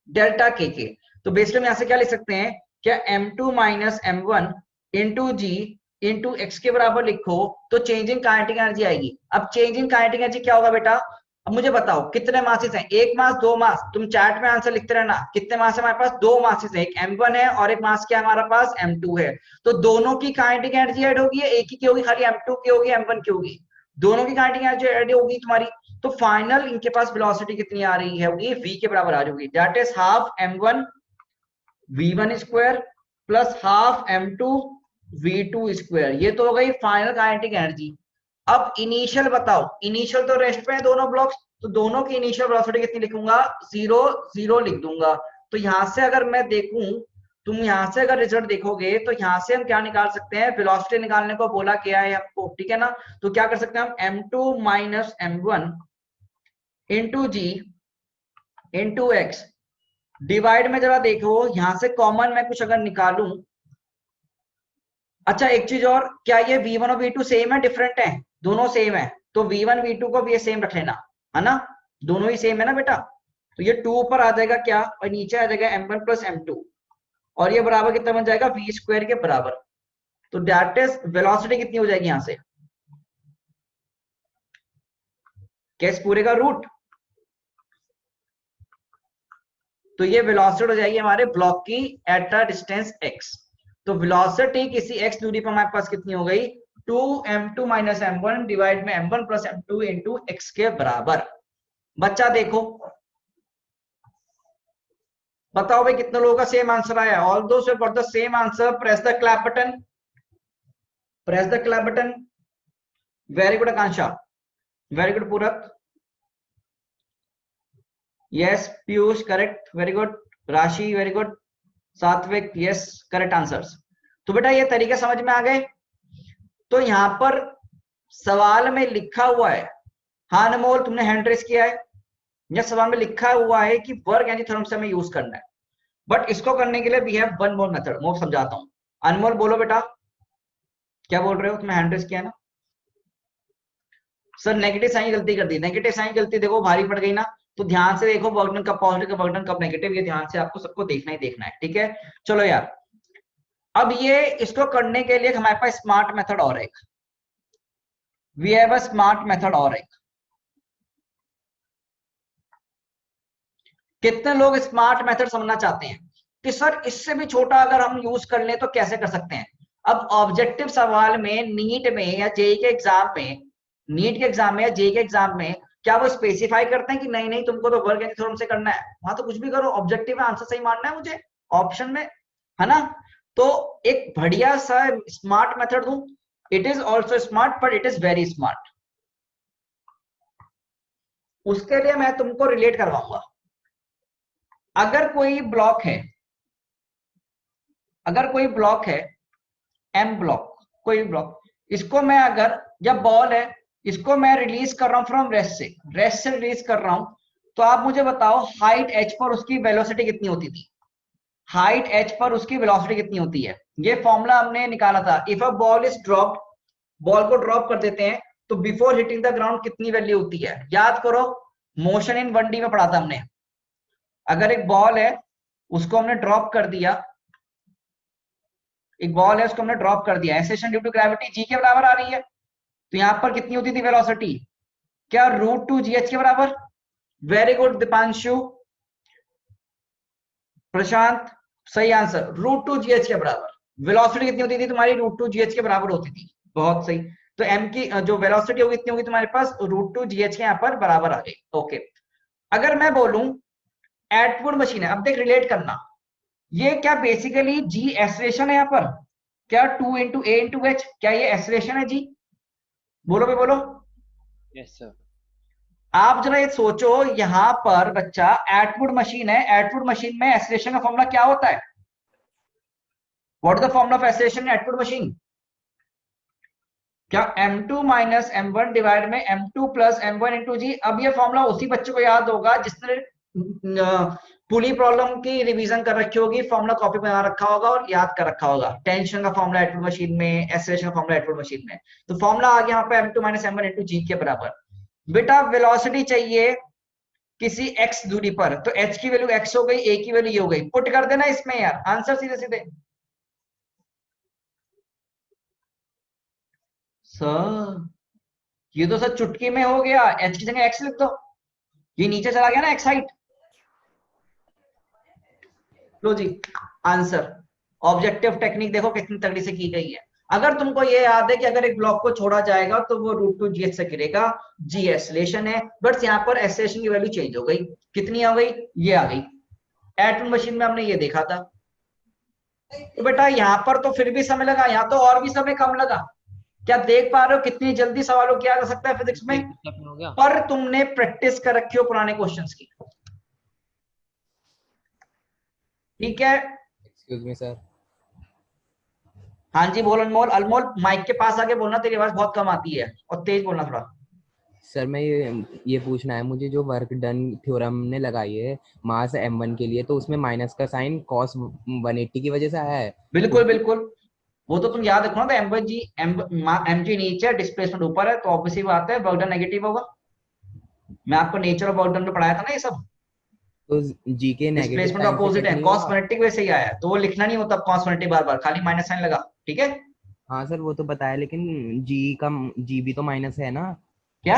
डेल्टा के। तो बेसिकली हम यहाँ से क्या लिख सकते हैं? क्या M2 माइनस M1 इंटू जी इंटू एक्स के बराबर लिखो, तो चेंज इन काइनेटिक एनर्जी आएगी। अब चेंज इन काइनेटिक एनर्जी क्या होगा बेटा? अब मुझे बताओ कितने मासेस हैं? एक मास, दो मास? तुम चैट में आंसर लिखते रहना। कितने मास है हमारे पास? दो मासेस है, एक M1 है और एक मास क्या हमारा पास? M2 है। तो दोनों की काइनेटिक एनर्जी ऐड होगी, एक ही की होगी? खाली M2 की होगी, M1 की होगी? दोनों की काइनेटिक एनर्जी ऐड होगी तुम्हारी। तो फाइनल इनके पास वेलोसिटी कितनी आ रही है? होगी v के बराबर आ रही होगी, that is half m1 v1 square plus half m2 v2 square. ये तो हो गई फाइनल काइनेटिक एनर्जी। अब इनिशियल बताओ, इनिशियल तो रेस्ट पे है दोनों ब्लॉक्स, तो दोनों की इनिशियल वेलोसिटी कितनी लिखूंगा? जीरो जीरो लिख दूंगा। तो यहां से अगर मैं देखूं, तुम यहां से अगर रिजल्ट देखोगे, तो यहां से हम क्या निकाल सकते हैं? वेलोसिटी निकालने को बोला गया है आपको, ठीक है ना? तो क्या कर सकते हैं हम? m2 माइनस m1 इंटू जी इंटू एक्स, डिवाइड में जरा देखो, यहां से कॉमन मैं कुछ अगर निकालूं। अच्छा एक चीज और, क्या ये v1 और v2 सेम है, डिफरेंट है? दोनों सेम है, तो v1 v2 को भी ये सेम रख लेना, है ना? दोनों ही सेम है ना बेटा? तो ये 2 ऊपर आ जाएगा क्या, और नीचे आ जाएगा m1 प्लस m2, और ये बराबर कितना बन जाएगा? v स्क्वायर के बराबर। तो दैट इज वेलोसिटी कितनी हो जाएगी यहां से? कैस पूरे का रूट। तो ये वेलोसिटी हो जाएगी हमारे ब्लॉक की एट अ डिस्टेंस x। तो वेलोसिटी किसी x दूरी पर हमारे पास कितनी हो गई? 2m2 माइनस m1 डिवाइड में m1 plus m2 into x के बराबर। बच्चा देखो, बताओ भाई कितने लोगों का सेम आंसर आया? All those who got the same answer press the clap button, press the clap button. Very good Akanksha, very good Purak, yes Piyush correct, very good Rashi, very good Satvik, yes correct answers. तो बेटा ये तरीके समझ में आ गए? तो यहां पर सवाल में लिखा हुआ है, हाँ अनमोल तुमने हैंड रेस किया है, यह सवाल में लिखा हुआ है कि वर्क एनर्जी थ्योरम से हमें यूज करना है, बट इसको करने के लिए we have one more method. मैं समझाता हूं। अनमोल बोलो बेटा, क्या बोल रहे हो? तुम्हें हैंड रेस किया ना सर? नेगेटिव साइन गलती कर दी, नेगेटिव साइन गलती देखो भारी पड़ गई ना, तो ध्यान से देखो वर्क डन कब पॉजिटिव, वर्क डन कब नेगेटिव, ये ध्यान से आपको सबको देखना ही देखना है, ठीक है? चलो यार, अब ये इसको करने के लिए हमारे पास स्मार्ट मेथड और एक, we have a smart method और एक। कितने लोग स्मार्ट मेथड समझना चाहते हैं कि सर इससे भी छोटा अगर हम यूज कर लें तो कैसे कर सकते हैं? अब ऑब्जेक्टिव सवाल में, नीट में या जेई के एग्जाम में, नीट के एग्जाम में या जेई के एग्जाम में क्या वो स्पेसिफाई करते हैं कि नहीं नहीं तुमको तो वर्क एथिक थ्योरम से करना है? वहां तो कुछ भी करो, ऑब्जेक्टिव में आंसर सही मानना है मुझे ऑप्शन में, है ना? तो एक बढ़िया सा स्मार्ट मेथड दूं, it is also smart but it is very smart. उसके लिए मैं तुमको रिलेट करवाऊंगा। अगर कोई ब्लॉक है, अगर कोई ब्लॉक है एम ब्लॉक, कोई ब्लॉक, इसको मैं अगर, या बॉल है, इसको मैं रिलीज कर रहा हूं फ्रॉम रेस्ट से, रेस्ट से रिलीज कर रहा हूं, तो आप मुझे बताओ हाइट एच पर उसकी वेलोसिटी कितनी होती थी? हाइट एच पर उसकी वेलोसिटी कितनी होती है? ये फॉर्मूला हमने निकाला था। If a ball is dropped, ball को ड्रॉप कर देते हैं तो बिफोर हिटिंग द ग्राउंड कितनी वैल्यू होती है? याद करो, मोशन इन 1D में पढ़ा था हमने। अगर एक बॉल है उसको हमने ड्रॉप कर दिया, एक बॉल है उसको हमने ड्रॉप कर दिया, acceleration due to gravity G के बराबर आ रही है, तो यहां पर कितनी होती थी वेलोसिटी? क्या √2gh के बराबर? वेरी गुड दीपांशु, प्रशांत, सही आंसर, √2gh के बराबर। वेलोसिटी कितनी होती थी तुम्हारी? √2gh के बराबर होती थी। बहुत सही। तो एम की जो वेलोसिटी होगी कितनी होगी तुम्हारे पास? √2gh के यहाँ पर बराबर आ गई। ओके, अगर मैं बोलूं एटवुड मशीन है, अब देख रिलेट करना, ये क्या बेसिकली जी एक्सेलरेशन है यहाँ पर? क्या 2 इंटू ए इंटू एच, क्या ये एक्सेलरेशन है जी? बोलो भी बोलो। Yes sir. आप जरा ये सोचो, यहां पर बच्चा एटवुड मशीन है, एटवुड मशीन में एक्सेलरेशन का फॉर्मूला क्या होता है? What is the formula of acceleration in Atwood machine? क्या m2 माइनस m1 डिवाइड में m2 प्लस m1 इंटू जी? अब ये फॉर्मूला उसी बच्चे को याद होगा जिसने पुली प्रॉब्लम की रिवीजन कर रखी होगी, फॉर्मूला कॉपी बना रखा होगा और याद कर रखा होगा। टेंशन का फॉर्मूला एटवुड मशीन में, एक्सेलरेशन का फॉर्मूला एटवुड मशीन में। तो फॉर्मूला आ गया यहाँ पे m2 माइनस m1 इंटू जी के बराबर। बेटा वेलोसिटी चाहिए किसी x दूरी पर, तो h की वैल्यू x हो गई, a की वैल्यू ये हो गई, पुट कर देना इसमें यार, आंसर सीधे सीधे। सर ये तो सर चुटकी में हो गया, h की जगह x लिख दो, ये नीचे चला गया ना x हाइट। लो जी आंसर। ऑब्जेक्टिव टेक्निक देखो कितनी तगड़ी से की गई है। अगर तुमको ये याद है कि अगर एक ब्लॉक को छोड़ा जाएगा तो वो √2gh से गिरेगा, जी एक्सेलरेशन है, बट यहाँ पर एक्सेलरेशन की वैल्यू चेंज हो गई, कितनी आ गई? ये आ गई। एटम मशीन में हमने ये देखा था। तो बेटा यहाँ पर तो फिर भी समय लगा, यहाँ तो और भी समय कम लगा। क्या देख पा रहे हो कितनी जल्दी सवालों किया जा सकता है फिजिक्स में? हो गया। पर तुमने प्रैक्टिस कर रखी हो पुराने क्वेश्चंस की। ठीक है, एक्सक्यूज मी सर। हाँ जी बोल अनमोल। अनमोल माइक के पास आके बोलना, तेरी आवाज बहुत कम आती है, और तेज बोलना थोड़ा। सर मैं ये पूछना है मुझे, जो वर्क डन थ्योरम ने लगाई है मास m1 के लिए, तो उसमें माइनस का साइन cos 180 की वजह से आया है। बिल्कुल बिल्कुल, वो तो तुम याद रखो ना, तो एम जी नीचे, डिस्प्लेसमेंट ऊपर है, तो ऑब्वियसली बात है वर्क डन नेगेटिव होगा। मैं आपको नेचर ऑफ वर्क डन में पढ़ाया था ना ये सब। तो जी के नेगेटिव डिस्प्लेसमेंट साइन से अपोजिट कट है, नहीं कॉस होगा? 180 वैसे ही आया है, तो वो लिखना नहीं होता कॉस 180 बार बार, खाली माइनस साइन लगा। ठीक है, हाँ सर वो तो बताया, लेकिन जी भी तो माइनस है ना। क्या?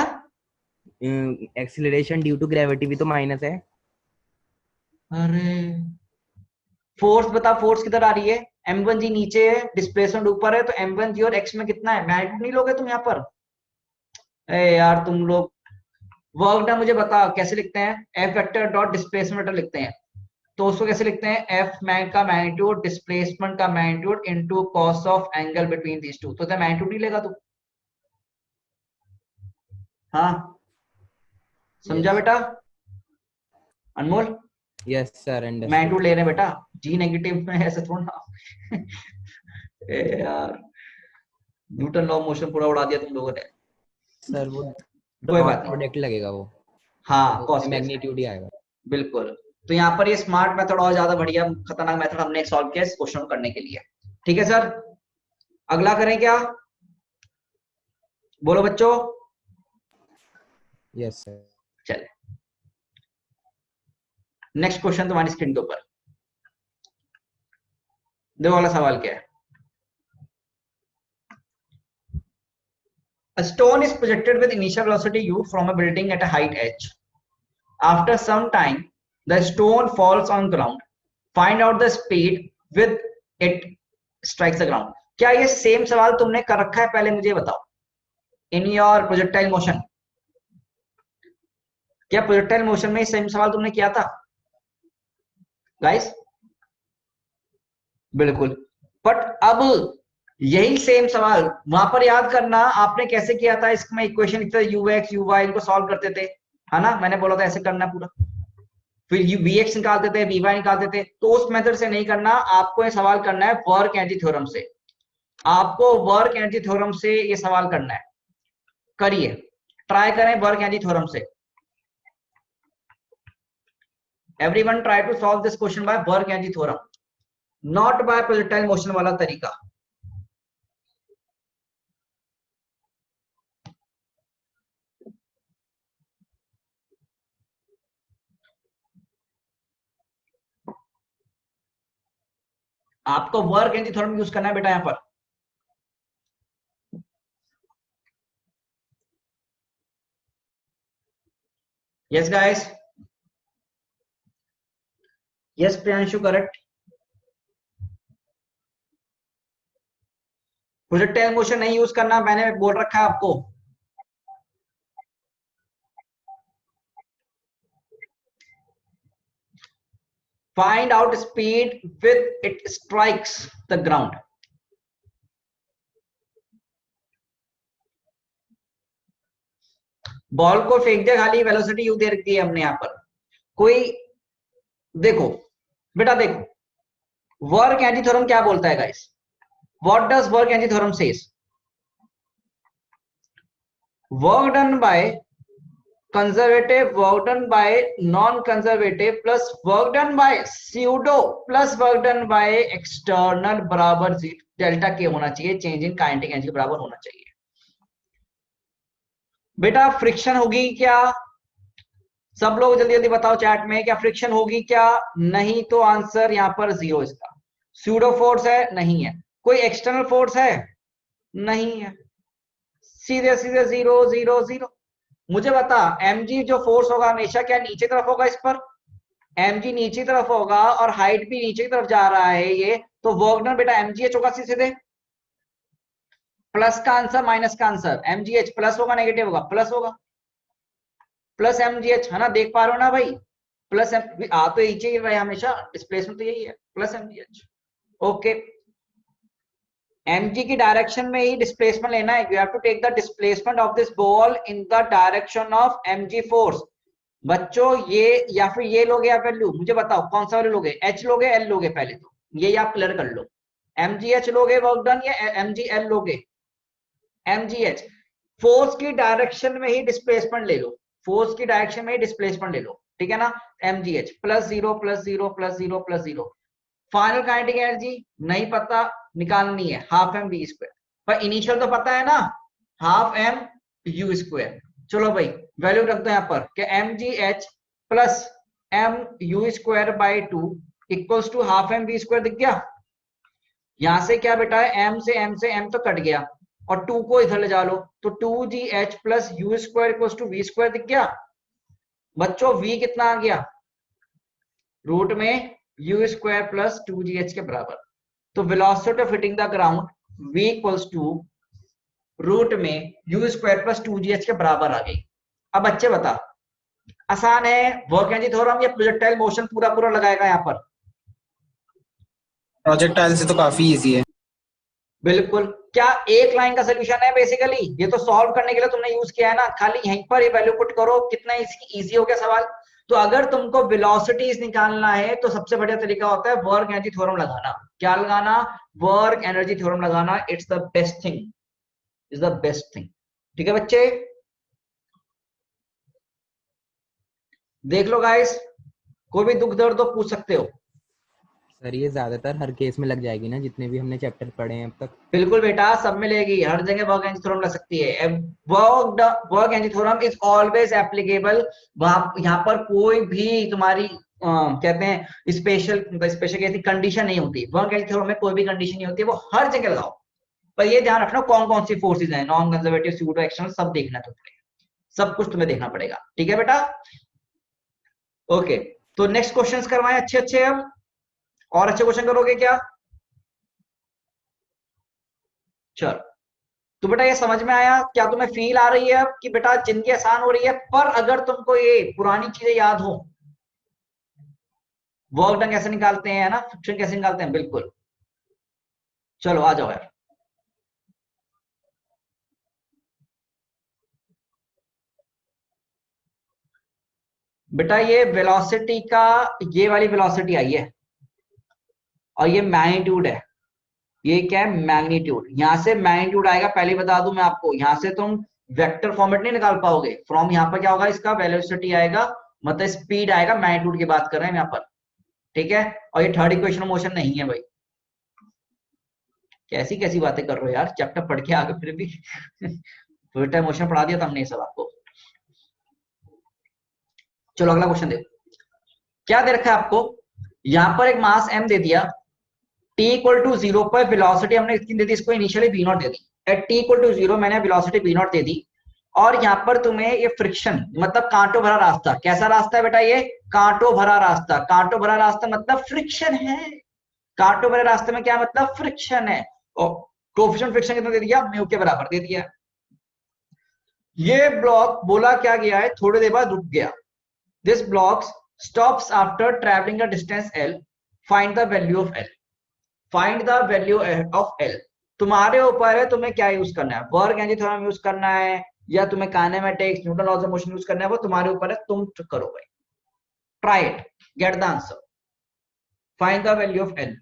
एक्सीलरेशन ड्यू टू ग्रेविटी भी तो माइनस है। अरे फोर्स बता, फोर्स किधर आ रही है? m1g नीचे है, डिस्प्लेसमेंट ऊपर है, तो m1g और x में कितना है? मैग्नीट्यूड नहीं लोगे तुम यहाँ पर? ए यार तुम लोग, वर्क डन मुझे बता कैसे लिखते हैं? F vector dot displacement vector लिखते हैं, तो उसको कैसे लिखते हैं? एफ मैग का मैग्नीट्यूड डिस्प्लेसमेंट का magnitude into cos of angle between these two, तो मैग्नीट्यूड नहीं लेगा तू? हाँ समझा यस बेटा Anmol? Yes sir understood. Magnitude ले रहे हैं बेटा, जी नेगेटिव में ऐसे थोड़ा ना। ए यार न्यूटन लॉ मोशन पूरा उड़ा दिया तुम लोगों ने। सर वो कोई डॉट बात नहीं, प्रोडक्ट लगेगा वो, हाँ तो कॉस उसमें बेस, मैग्नीट्यूड ही आएगा। बिल्कुल। तो यहाँ पर ये स्मार्ट मेथड और ज्यादा बढ़िया खतरनाक मेथड हमने सॉल्व किया इस क्वेश्चन को करने के लिए। ठीक है सर, अगला करें क्या? बोलो बच्चों। Yes sir. चले नेक्स्ट क्वेश्चन तुम्हारी स्क्रीन के ऊपर, दो वाला सवाल क्या है? A stone is projected with initial velocity u from a building at a height h. After some time, the stone falls on ground. Find out the speed with it strikes the ground. क्या ये same सवाल तुमने कर रखा है? पहले मुझे बताओ. In your projectile motion, क्या प्रोजेक्टाइल मोशन में सेम सवाल तुमने किया था गाइस? बिल्कुल. बट अब यही सेम सवाल वहां पर याद करना आपने कैसे किया था. इसमें इक्वेशन लिखते थे ux uy, इनको सॉल्व करते थे, है ना? मैंने बोला था ऐसे करना पूरा, फिर vx निकालते थे, vy निकालते थे. तो उस मेथड से नहीं करना, आपको ये सवाल करना है वर्क एनर्जी थ्योरम से. आपको वर्क एनर्जी थ्योरम से ये सवाल करना है. करिए, ट्राई करें वर्क एनर्जी थ्योरम से. Everyone try to solve this question by work energy theorem, not by projectile motion वाला तरीका. आपको वर्क एनर्जी थ्योरम यूज करना है बेटा यहां पर. Yes guys, yes Priyanshu, correct. Projectile motion नहीं यूज करना, मैंने बोल रखा है आपको. Find out speed with it strikes the ground. Ball को फेंक दे, खाली वेलोसिटी यू दे रखी है हमने यहां पर. कोई देखो बेटा, देखो वर्क एनर्जी थ्योरम क्या बोलता है guys. What does work energy theorem says? Work done by conservative, work done by non conservative plus work done bye pseudo plus work done by external बराबर डेल्टा के होना चाहिए. चेंज इन काइनेटिक एनर्जी के बराबर होना चाहिए. बेटा friction होगी क्या? सब लोग जल्दी जल्दी बताओ चैट में, क्या फ्रिक्शन होगी क्या? नहीं तो आंसर यहां पर 0 इसका. स्यूडो फोर्स है? नहीं है. कोई एक्सटर्नल फोर्स है? नहीं है. सीधे सीधे 0 0 0. मुझे बता, mg जो फोर्स होगा हमेशा क्या नीचे तरफ होगा? इस पर mg नीचे तरफ होगा और हाइट भी नीचे की तरफ जा रहा है ये, तो वर्क डन बेटा mgh होगा सीधे. प्लस का आंसर माइनस का आंसर, mgh प्लस होगा नेगेटिव होगा? प्लस होगा. प्लस mgh है ना, देख पा रहे हो ना भाई? प्लस आ तो नीचे ही रहा हमेशा, डिस्प्लेसमेंट तो यही है, प्लस mgh. ओके, mg की डायरेक्शन में ही डिस्प्लेसमेंट लेना है. You have to take the displacement of this ball in the direction of mg force. बच्चों ये या फिर ये लोगे या वैल्यू, मुझे बताओ कौन सा वैल्यू लोगे? h लोगे l लोगे? पहले तो ये आप क्लियर कर लो. mgh लोगे वर्क डन या mgl लोगे? mgh. फोर्स की डायरेक्शन में ही डिस्प्लेसमेंट ले लो, फोर्स की डायरेक्शन में ही डिस्प्लेसमेंट ले लो, ठीक है ना? mgh plus 0 plus 0 plus 0 plus 0. Final kinetic energy नहीं पता, निकालनी है हाफ एम वी स्क्वायर. पर इनिशियल तो पता है ना, हाफ एम यू स्क्वायर. चलो भाई वैल्यू रख दो यहाँ पर कि mgh plus m u square by 2 equals to half M we square. दिख गया? यहां से क्या बेटा है, m से m तो कट गया और 2 को इधर ले जा लो, तो 2gh plus u square equals to v square. दिख गया बच्चों? v कितना आ गया? रूट में यू स्क्वायर प्लस 2gh के बराबर. तो velocity of hitting the ground v equals to root में यू स्क्वायर प्लस 2gh के बराबर आ गई. अब बच्चे बता, आसान है वर्क एनर्जी थ्योरम या प्रोजेक्टाइल मोशन पूरा पूरा लगाएगा यहाँ पर? प्रोजेक्टाइल से तो काफी इजी है. बिल्कुल. क्या एक लाइन का सोल्यूशन है बेसिकली? ये तो सॉल्व करने के लिए तुमने यूज किया है ना, खाली यहीं पर ये वैल्यू पुट करो. कितना इजी हो गया सवाल. तो अगर तुमको वेलोसिटीज निकालना है तो सबसे बढ़िया तरीका होता है वर्क एनर्जी थ्योरम लगाना. क्या लगाना? वर्क एनर्जी थ्योरम लगाना. It's the best thing, is the best thing. ठीक है बच्चे, देख लो गाइस, कोई भी दुख दर्द तो पूछ सकते हो. सर ये ज्यादातर हर केस में लग जाएगी ना, जितने भी हमने चैप्टर पढ़े हैं अब तक? बिल्कुल बेटा, सब में लेगी, हर जगह वर्क एनर्जी थ्योरम लग सकती है. Work energy theorem is always applicable. यहाँ पर कोई भी तुम्हारी कहते हैं स्पेशल कैसी कंडीशन नहीं होती. वर्क एनर्जी थ्योरम में कोई भी कंडीशन नहीं होती है, वो हर जगह लगाओ, पर ये ध्यान रखना कौन कौन सी फोर्सेज हैं, नॉन कंजर्वेटिव, सूडो, एक्सटर्नल, सब देखना तुम्हें, सब कुछ तुम्हें देखना पड़ेगा। ठीक है बेटा, ओके। तो नेक्स्ट क्वेश्चंस करवाएं अच्छे अच्छे, अब और अच्छे क्वेश्चन करोगे क्या? चलो, तो बेटा ये समझ में आया क्या? तुम्हें फील आ रही है अब कि बेटा जिंदगी आसान हो रही है? पर अगर तुमको ये पुरानी चीजें याद हो, वर्क डन कैसे निकालते हैं, है ना, फ्रिक्शन कैसे निकालते हैं, बिल्कुल। चलो आ जाओ यार। बेटा ये वेलोसिटी का, ये वाली वेलोसिटी आई है और ये मैग्नीट्यूड है। ये क्या है? मैग्नीट्यूड। यहां से मैग्नीट्यूड आएगा, पहले बता दूं मैं आपको, यहां से तुम वेक्टर फॉर्मेट नहीं निकाल पाओगे। फ्रॉम यहां पर क्या होगा, इसका वेलोसिटी आएगा, मतलब स्पीड आएगा, मैग्नीट्यूड की बात कर रहे हैं यहां पर। ठीक है, और ये थर्ड इक्वेशन ऑफ मोशन नहीं है भाई। कैसी कैसी बातें कर रहे हो यार, चैप्टर पढ़ के आगे फिर भी फर्स्ट टाइम मोशन पढ़ा दिया था हमने ये सब आपको। चलो अगला क्वेश्चन देखो, क्या दे रखा है आपको। यहां पर एक मास m दे दिया, t इक्वल टू 0 पर वेलोसिटी हमने कितनी दे दी इसको, इनिशियली v नॉट दे दी। एट t इक्वल टू 0 मैंने वेलोसिटी v नॉट दे दी, और यहाँ पर तुम्हें ये फ्रिक्शन मतलब कांटों भरा रास्ता, कैसा रास्ता है बेटा ये? कांटों भरा रास्ता। कांटों भरा रास्ता मतलब फ्रिक्शन है। कांटों भरे रास्ते में क्या मतलब? फ्रिक्शन है। और कोएफिशिएंट फ्रिक्शन कितना दे दिया? म्यू के बराबर दे दिया। ये ब्लॉक बोला क्या गया है, थोड़ी देर बाद रुक गया। This block stops after travelling the distance l, find the value of l। Find the value of l। तुम्हारे ऊपर है तुम्हें क्या यूज करना है, वर्क एनर्जी थ्योरम यूज करना है या तुम्हें kinematics, Newton laws of motion use करना है, वो तुम्हारे ऊपर है, तुम करो भाई। Try it, get the answer, find the value of l।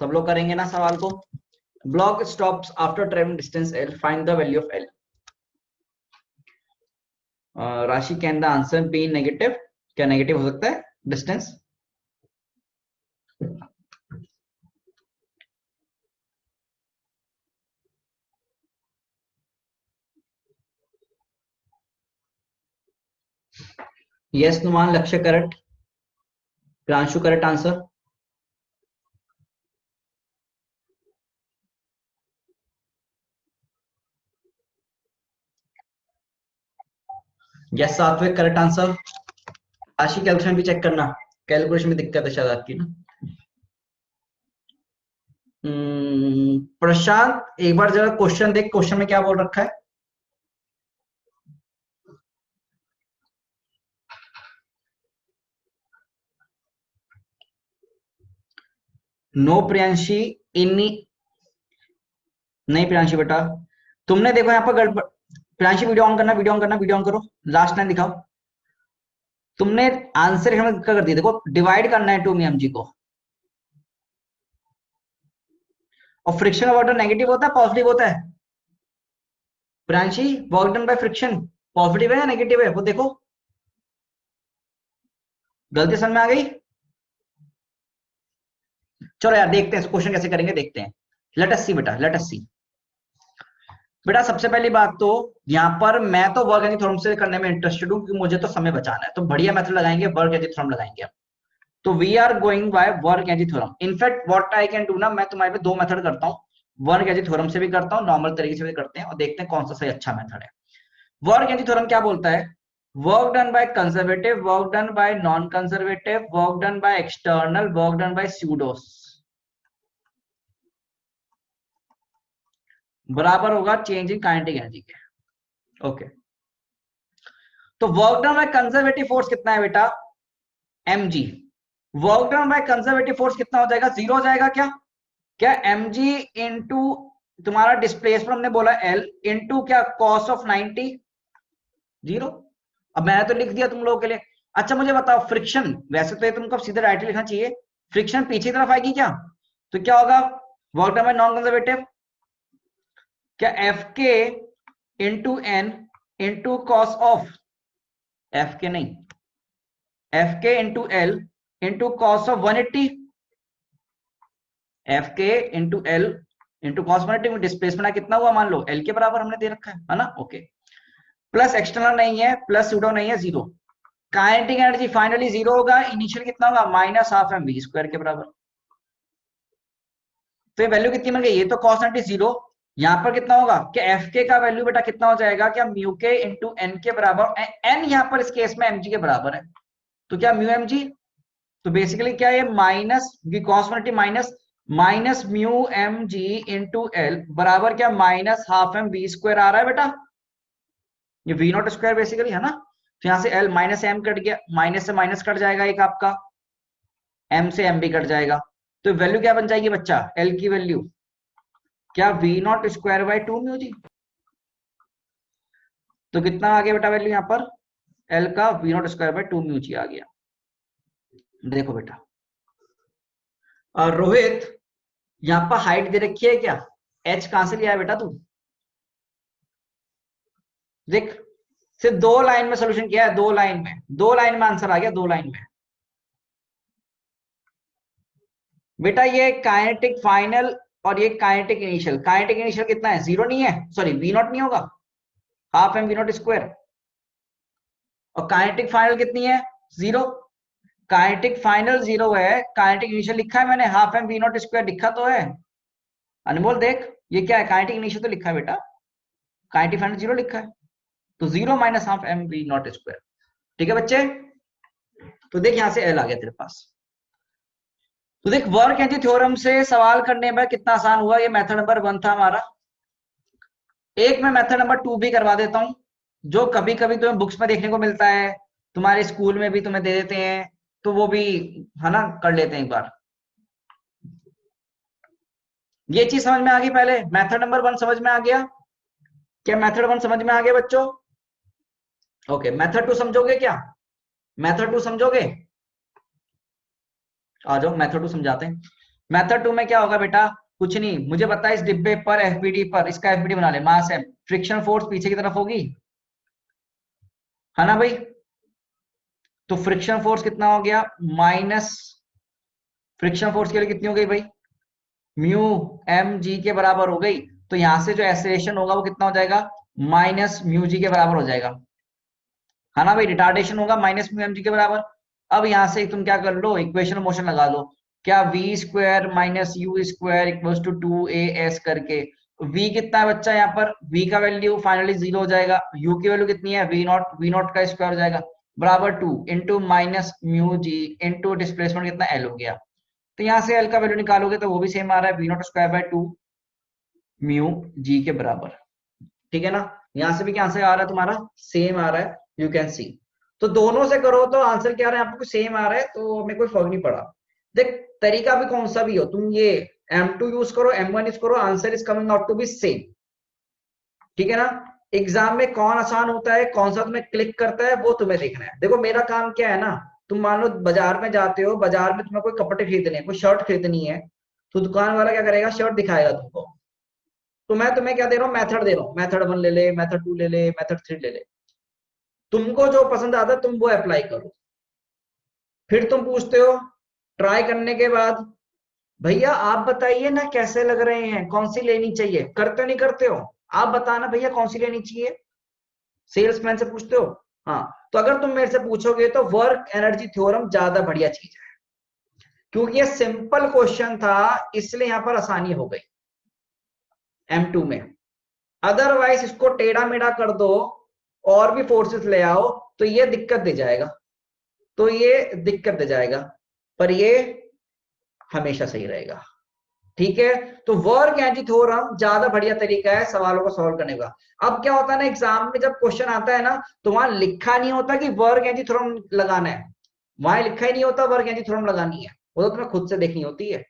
सब लोग करेंगे ना सवाल को। Block stops after travelling distance l, find the value of l। Rashi, can the answer be negative? क्या नेगेटिव हो सकता है डिस्टेंस? Yes Numan, Lakshya correct, Pranshu correct answer. Yes Satvik, correct answer. राशि कैलकुलेशन भी चेक करना, कैलकुलेशन में दिक्कत है शायद आपकी ना। प्रशांत एक बार जरा क्वेश्चन देख, क्वेश्चन में क्या बोल रखा है। नो प्रियांशी, इन्नी नहीं प्रियांशी बेटा, तुमने देखो यहाँ पर गड़बड़। प्रियांशी वीडियो ऑन करना, वीडियो ऑन करना, वीडियो ऑन करो, लास्ट टाइम दिखाओ। तुमने आंसर क्या कर दिया, देखो डिवाइड करना है 2mg को, और फ्रिक्शन वाटर नेगेटिव होता है पॉजिटिव होता है? Priyanshi, work done by friction positive है या नेगेटिव है वो देखो। गलती समझ में आ गई? चलो यार देखते हैं क्वेश्चन कैसे करेंगे, देखते हैं। लेट अस सी बेटा, लेट अस सी। बेटा सबसे पहली बात तो यहाँ पर मैं तो वर्क एनी थ्योरम से करने में इंटरेस्टेड हूँ क्योंकि मुझे तो समय बचाना है, तो बढ़िया मेथड लगाएंगे, वर्क एनी थ्योरम लगाएंगे हम। तो we are going by work any theorem. In fact what I can do ना, मैं तुम्हारे पे 2 मेथड करता हूँ, वर्क एनी थ्योरम से भी करता हूँ, नॉर्मल तरीके से भी करते हैं, और देखते हैं कौन सा सही अच्छा मेथड है। वर्क एनी थ्योरम क्या बोलता है? Work done by conservative, work done by non conservative, work done by external, work done by pseudos बराबर होगा चेंज इन काइनेटिक एनर्जी के। ओके, तो work done by conservative force कितना है बेटा? mg। Work done by conservative force कितना हो जाएगा? 0 हो जाएगा क्या? क्या mg इंटू तुम्हारा डिस्प्लेसमेंट हमने बोला L इंटू क्या कॉस ऑफ 90, 0। अब मैंने तो लिख दिया तुम लोगों के लिए। अच्छा मुझे बताओ फ्रिक्शन, वैसे तो ये तुमको सीधे राइट लिखना चाहिए, फ्रिक्शन पीछे की तरफ आएगी क्या? तो क्या होगा? Work done by non conservative क्या एफ के into N into cos of, F के नहीं, एफ के into L into cos of 180, F के into L into cos 180 displacement कितना हुआ? मान लो एल के बराबर हमने दे रखा है ना। ओके, प्लस एक्सटर्नल नहीं है, प्लस सूडो नहीं है, 0। काइनेटिक एनर्जी फाइनली 0 होगा, इनिशियल कितना होगा? Minus half M we square के बराबर। तो ये वैल्यू कितनी बन गई? ये तो कॉस 90 0, यहाँ पर कितना होगा कि एफ के का वैल्यू बेटा कितना हो जाएगा? क्या म्यू के इंटू एन के बराबर, एन यहाँ पर इस केस में एमजी के बराबर है, तो क्या म्यू एमजी, तो बेसिकली क्या है minus cos 180 minus minus mu M G into L बराबर क्या minus half M we square आ रहा है बेटा, ये वी नॉट स्क्वायर बेसिकली है ना। तो यहाँ से एल माइनस एम कट गया, माइनस से माइनस कट जाएगा एक आपका, एम से एम भी कट जाएगा, तो वैल्यू क्या बन जाएगी बच्चा? एल की वैल्यू क्या V not square by 2 mu G. तो कितना आ गया बेटा वैल्यू यहाँ पर? एल का V not square by 2 mu G आ गया। देखो बेटा और रोहित यहाँ पर हाइट दे रखी है क्या? एच कहां से लिया है बेटा तू? देख सिर्फ 2 लाइन में सोल्यूशन किया है, 2 लाइन में, 2 लाइन में आंसर आ गया, 2 लाइन में। बेटा ये काइनेटिक फाइनल और ये काइनेटिक इनिशियल, काइनेटिक इनिशियल कितना है? 0 नहीं है, सॉरी वी नॉट नहीं होगा, half M we not square, और काइनेटिक फाइनल कितनी है? 0। काइनेटिक फाइनल 0 है, काइनेटिक इनिशियल लिखा है मैंने, half M we not square लिखा तो है। अनमोल देख ये क्या है? काइनेटिक इनिशियल तो लिखा है बेटा, काइनेटिक फाइनल 0 लिखा है, तो 0 minus half M we not square. ठीक है बच्चे, तो देख यहां से एल आ गया तेरे पास। तो देख वर्क एनर्जी थ्योरम से सवाल करने में कितना आसान हुआ। ये मेथड नंबर 1 था हमारा। एक मैं मेथड नंबर 2 भी करवा देता हूं, जो कभी कभी तुम्हें बुक्स में देखने को मिलता है, तुम्हारे स्कूल में भी तुम्हें दे देते हैं, तो वो भी है ना कर लेते हैं एक बार। ये चीज समझ में आ गई? पहले मेथड नंबर 1 समझ में आ गया क्या? मेथड 1 समझ में आ गया बच्चों? ओके, मेथड 2 समझोगे क्या? मेथड 2 समझोगे? आ जाओ मेथड 2 समझाते हैं। मेथड 2 में क्या होगा बेटा? कुछ नहीं, मुझे बता इस डिब्बे पर एफबीडी पर, इसका एफबीडी बना ले, मास है, फ्रिक्शन फोर्स पीछे की तरफ होगी, है ना भाई? तो फ्रिक्शन फोर्स कितना हो गया? माइनस फ्रिक्शन फोर्स के लिए कितनी हो गई भाई? म्यू एम जी के बराबर हो गई। तो यहां से जो एक्सेलरेशन होगा वो कितना हो जाएगा? माइनस म्यू जी के बराबर हो जाएगा, है ना भाई? रिटार्डेशन होगा माइनस म्यू एम जी के बराबर। अब यहां से तुम क्या कर लो, इक्वेशन मोशन लगा लो, क्या v square minus u square equals to 2as करके। v कितना है बच्चा? यहाँ पर v का वैल्यू फाइनली 0 हो जाएगा, u की वैल्यू कितनी है? v नॉट का स्क्वायर हो जाएगा बराबर 2 into minus mu G into displacement कितना l हो गया। तो यहाँ से l का वैल्यू निकालोगे तो वो भी सेम आ रहा है, v naught square by 2 mu G के बराबर। ठीक है ना? यहां से भी क्या आंसर आ रहा है तुम्हारा? सेम आ रहा है, यू कैन सी। तो दोनों से करो तो आंसर क्या आ रहा है आपको? सेम आ रहा है, तो हमें कोई फर्क नहीं पड़ा। देख तरीका भी कौन सा भी हो, तुम ये M2 यूज करो, M1 यूज करो, answer is coming out to be same. ठीक है ना? एग्जाम में कौन आसान होता है, कौन सा तुम्हें क्लिक करता है, वो तुम्हें देखना है। देखो मेरा काम क्या है ना, तुम मान लो बाजार में जाते हो, बाजार में तुम्हें कोई कपड़े खरीदने, कोई शर्ट खरीदनी है, तो दुकान वाला क्या करेगा? शर्ट दिखाएगा तुमको, तो मैं तुम्हें क्या दे रहा हूँ? मेथड दे रहा हूँ, मेथड 1 ले ले, मेथड 2 ले ले, मेथड 3 ले ले, तुमको जो पसंद आता है तुम वो अप्लाई करो। फिर तुम पूछते हो ट्राई करने के बाद, भैया आप बताइए ना कैसे लग रहे हैं, कौन सी लेनी चाहिए, करते नहीं करते हो? आप बताना भैया कौन सी लेनी चाहिए, सेल्समैन से पूछते हो। हाँ, तो अगर तुम मेरे से पूछोगे तो वर्क एनर्जी थ्योरम ज्यादा बढ़िया चीज है, क्योंकि ये सिंपल क्वेश्चन था इसलिए यहां पर आसानी हो गई M2 में। अदरवाइज इसको टेढ़ा मेढ़ा कर दो और भी फोर्सेस ले आओ तो ये दिक्कत दे जाएगा, तो ये दिक्कत दे जाएगा, पर ये हमेशा सही रहेगा। ठीक है, तो वर्क एनर्जी थ्योरम ज्यादा बढ़िया तरीका है सवालों को सॉल्व करने का। अब क्या होता है ना, एग्जाम में जब क्वेश्चन आता है ना तो वहां लिखा नहीं होता कि वर्क एनर्जी थ्योरम लगाना है, वहां लिखा ही नहीं होता वर्क एनर्जी थ्योरम लगानी है, वो तो तुम्हें खुद से देखनी होती है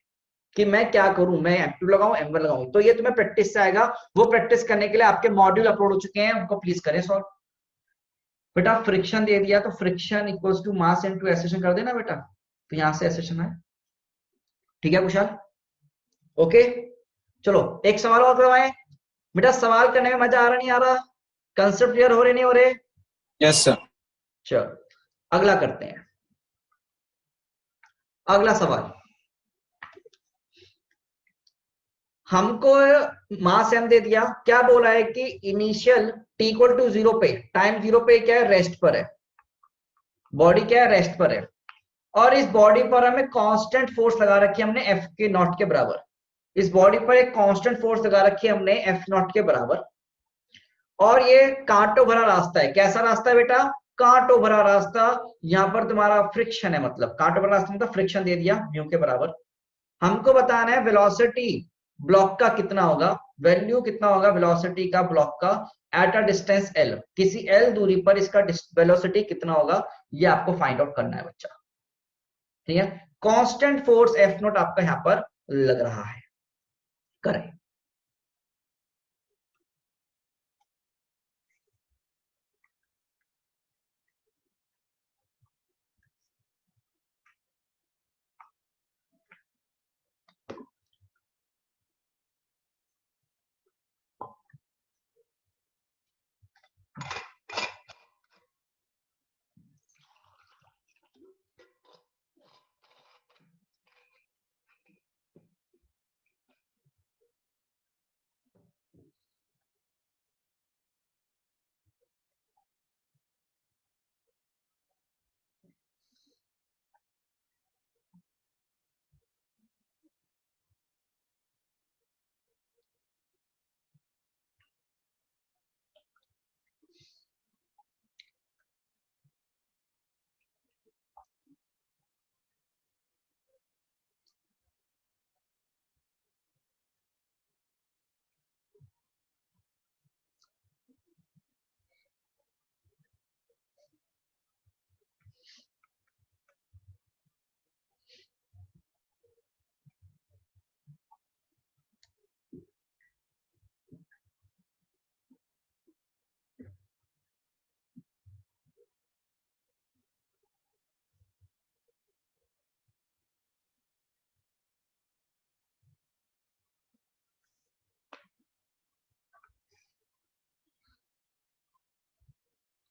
कि मैं क्या करूं, मैं M2 लगाऊं M1 लगाऊं। तो ये तुम्हें प्रैक्टिस से आएगा, वो प्रैक्टिस करने के लिए आपके मॉड्यूल अपलोड हो चुके हैं, उनको प्लीज करें सॉल्व। बेटा फ्रिक्शन दे दिया तो friction equals to mass into acceleration कर देना बेटा, तो यहां से एक्सेलरेशन है। ठीक है कुशाल, ओके। चलो एक सवाल और करवाएं बेटा, सवाल करने में मजा आ रहा नहीं आ रहा, कंसेप्ट क्लियर हो रहे नहीं हो रहे? Yes sir. चलो अगला करते हैं, अगला सवाल। हमको मास m दे दिया, क्या बोला है कि इनिशियल t इक्वल टू 0 पे, टाइम 0 पे क्या है, रेस्ट पर है, बॉडी क्या है, रेस्ट पर है, और इस बॉडी पर हमें कांस्टेंट फोर्स लगा रखी है हमने F के नॉट के बराबर, इस बॉडी पर एक कांस्टेंट फोर्स लगा रखी है हमने F नॉट के बराबर, और ये कांटो भरा रास्ता है। कैसा रास्ता है बेटा, कांटो भरा रास्ता, यहां पर तुम्हारा फ्रिक्शन है, मतलब कांटो भरा रास्ता मतलब फ्रिक्शन दे दिया म्यू के बराबर। हमको बताना है वेलोसिटी ब्लॉक का कितना होगा, वैल्यू कितना होगा वेलोसिटी का ब्लॉक का एट अ डिस्टेंस L, किसी L दूरी पर इसका वेलोसिटी कितना होगा, ये आपको फाइंड आउट करना है बच्चा। ठीक है, कांस्टेंट फोर्स F नॉट आपका यहां पर लग रहा है, करें।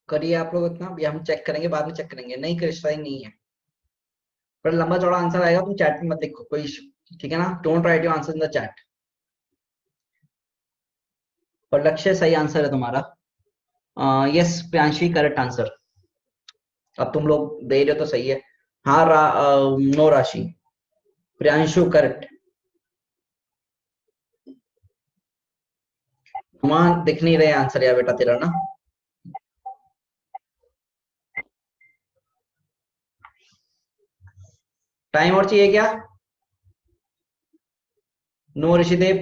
करिए आप लोग इतना, अभी हम चेक करेंगे, बाद में चेक करेंगे, नहीं क्रिस्टलाइन नहीं है, पर लंबा चौड़ा आंसर आएगा, तुम चैट में मत लिखो कोई issue, ठीक है ना, don't write your answer in the chat. पर लक्ष्य सही आंसर है तुम्हारा, यस प्रियांशी करेक्ट आंसर, अब तुम लोग दे रहे हो तो सही है। हाँ नो राशि, प्रियांशु करेक्ट, वहां दिख नहीं रहे आंसर यार बेटा तेरा ना। टाइम और चाहिए क्या, नो ऋषिदेव?